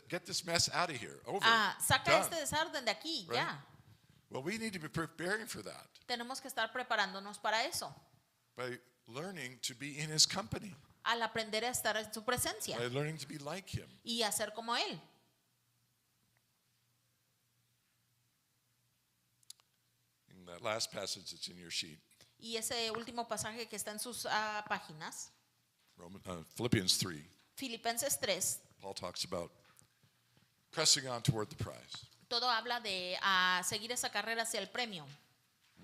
S1: Get this mess out of here. Over.
S2: Saca
S1: Done.
S2: este desorden de aquí,
S1: Right?
S2: ya.
S1: Well, we need to be preparing for that
S2: Tenemos que estar preparándonos para eso,
S1: by learning to be in his company,
S2: al aprender a estar en su presencia
S1: by learning to be like him.
S2: y a ser como Él.
S1: In that last passage that's in your sheet,
S2: Y ese último pasaje que está en sus páginas,
S1: Philippians 3,
S2: Filipenses 3,
S1: Paul talks about pressing on toward the prize.
S2: todo habla de seguir esa carrera hacia el premio.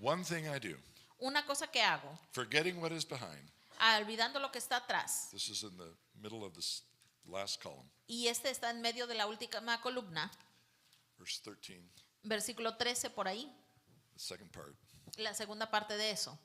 S1: One thing I do,
S2: Una cosa que hago,
S1: forgetting what is behind.
S2: olvidando lo que está atrás.
S1: This is in the middle of this the last column,
S2: Y este está en medio de la última columna,
S1: verse 13,
S2: versículo 13 por ahí,
S1: the second part.
S2: la segunda parte de eso.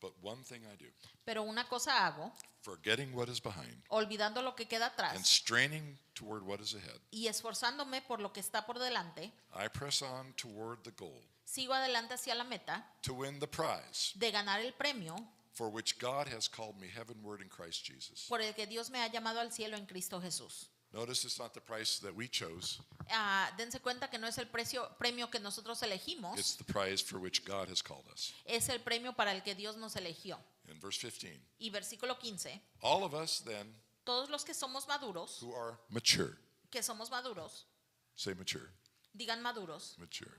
S1: But one thing I do,
S2: Pero una cosa hago,
S1: forgetting what is behind
S2: olvidando lo que queda
S1: and
S2: atrás
S1: straining toward what is ahead,
S2: y esforzándome por lo que está por delante,
S1: I press on toward the goal
S2: sigo adelante hacia la meta
S1: to win the prize
S2: de ganar el premio
S1: for which God has called me heavenward in Christ Jesus.
S2: por el que Dios me ha llamado al cielo en Cristo Jesús.
S1: Notice it's not the price that we chose,
S2: Dense cuenta que no es el premio que nosotros elegimos,
S1: it's the prize for which God has called us.
S2: es el premio para el que Dios nos eligió.
S1: In verse 15,
S2: Y versículo 15,
S1: all of us then
S2: todos los que somos maduros,
S1: who are mature, say mature,
S2: digan maduros,
S1: mature.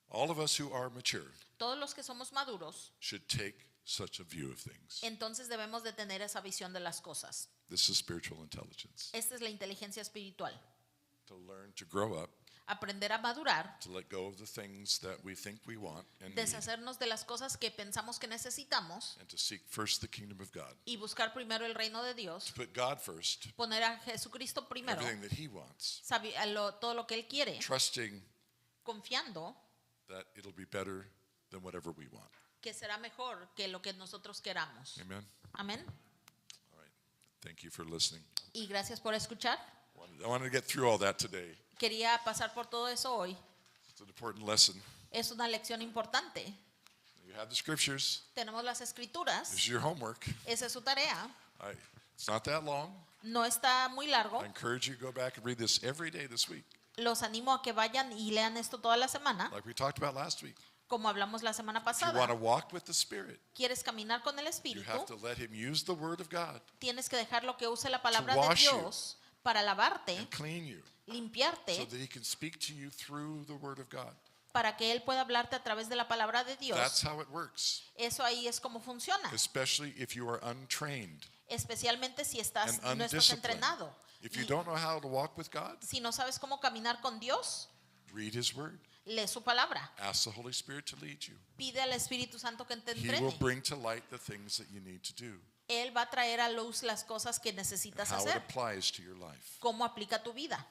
S1: All of us who are mature
S2: todos los que somos maduros,
S1: should take such a view of things.
S2: entonces debemos de tener esa visión de las cosas.
S1: This is spiritual intelligence.
S2: Esta es la inteligencia espiritual.
S1: To learn to grow up,
S2: Aprender a madurar,
S1: to let go of the things that we think we want and need,
S2: deshacernos de las cosas que pensamos que necesitamos
S1: and to seek first the kingdom of God.
S2: y buscar primero el reino de Dios,
S1: To put God first,
S2: poner a Jesucristo primero,
S1: everything that He wants,
S2: todo lo que Él quiere,
S1: trusting
S2: confiando
S1: that it'll be better than whatever we want.
S2: que será mejor que lo que nosotros queramos.
S1: Amen?
S2: Amén.
S1: All right. Thank you for listening.
S2: Y gracias por escuchar.
S1: I wanted to get through all that today.
S2: Quería pasar por todo eso hoy.
S1: It's an important lesson.
S2: Es una lección importante.
S1: You have the scriptures.
S2: Tenemos las escrituras.
S1: This is your homework.
S2: Esa es su tarea.
S1: It's not that long.
S2: No está muy largo.
S1: I encourage you to go back and read this every day this week,
S2: Los animo a que vayan y lean esto toda la semana,
S1: like we talked about last week.
S2: como hablamos la semana
S1: If you want to
S2: pasada.
S1: walk with the Spirit,
S2: ¿Quieres caminar con el
S1: you
S2: Espíritu?
S1: have to let Him use the Word of God
S2: Tienes que dejar lo que use la palabra de
S1: wash you.
S2: Dios para lavarte,
S1: and clean you so
S2: limpiarte,
S1: that He can speak to you through the Word of God.
S2: para que Él pueda hablarte a través de la palabra de
S1: That's
S2: Dios.
S1: how it works,
S2: Eso ahí es como funciona,
S1: especially if you are untrained
S2: especialmente si
S1: and
S2: no estás
S1: undisciplined.
S2: entrenado.
S1: If you
S2: Y
S1: don't know how to walk with God,
S2: si no sabes cómo caminar con Dios,
S1: read His Word.
S2: lee su palabra.
S1: Ask the Holy Spirit to lead you.
S2: Pide al Espíritu Santo que te
S1: He will
S2: entrene.
S1: bring to light the things that you need to do,
S2: Él va a traer a luz las cosas que necesitas
S1: how it
S2: hacer,
S1: applies to your life.
S2: cómo aplica tu vida.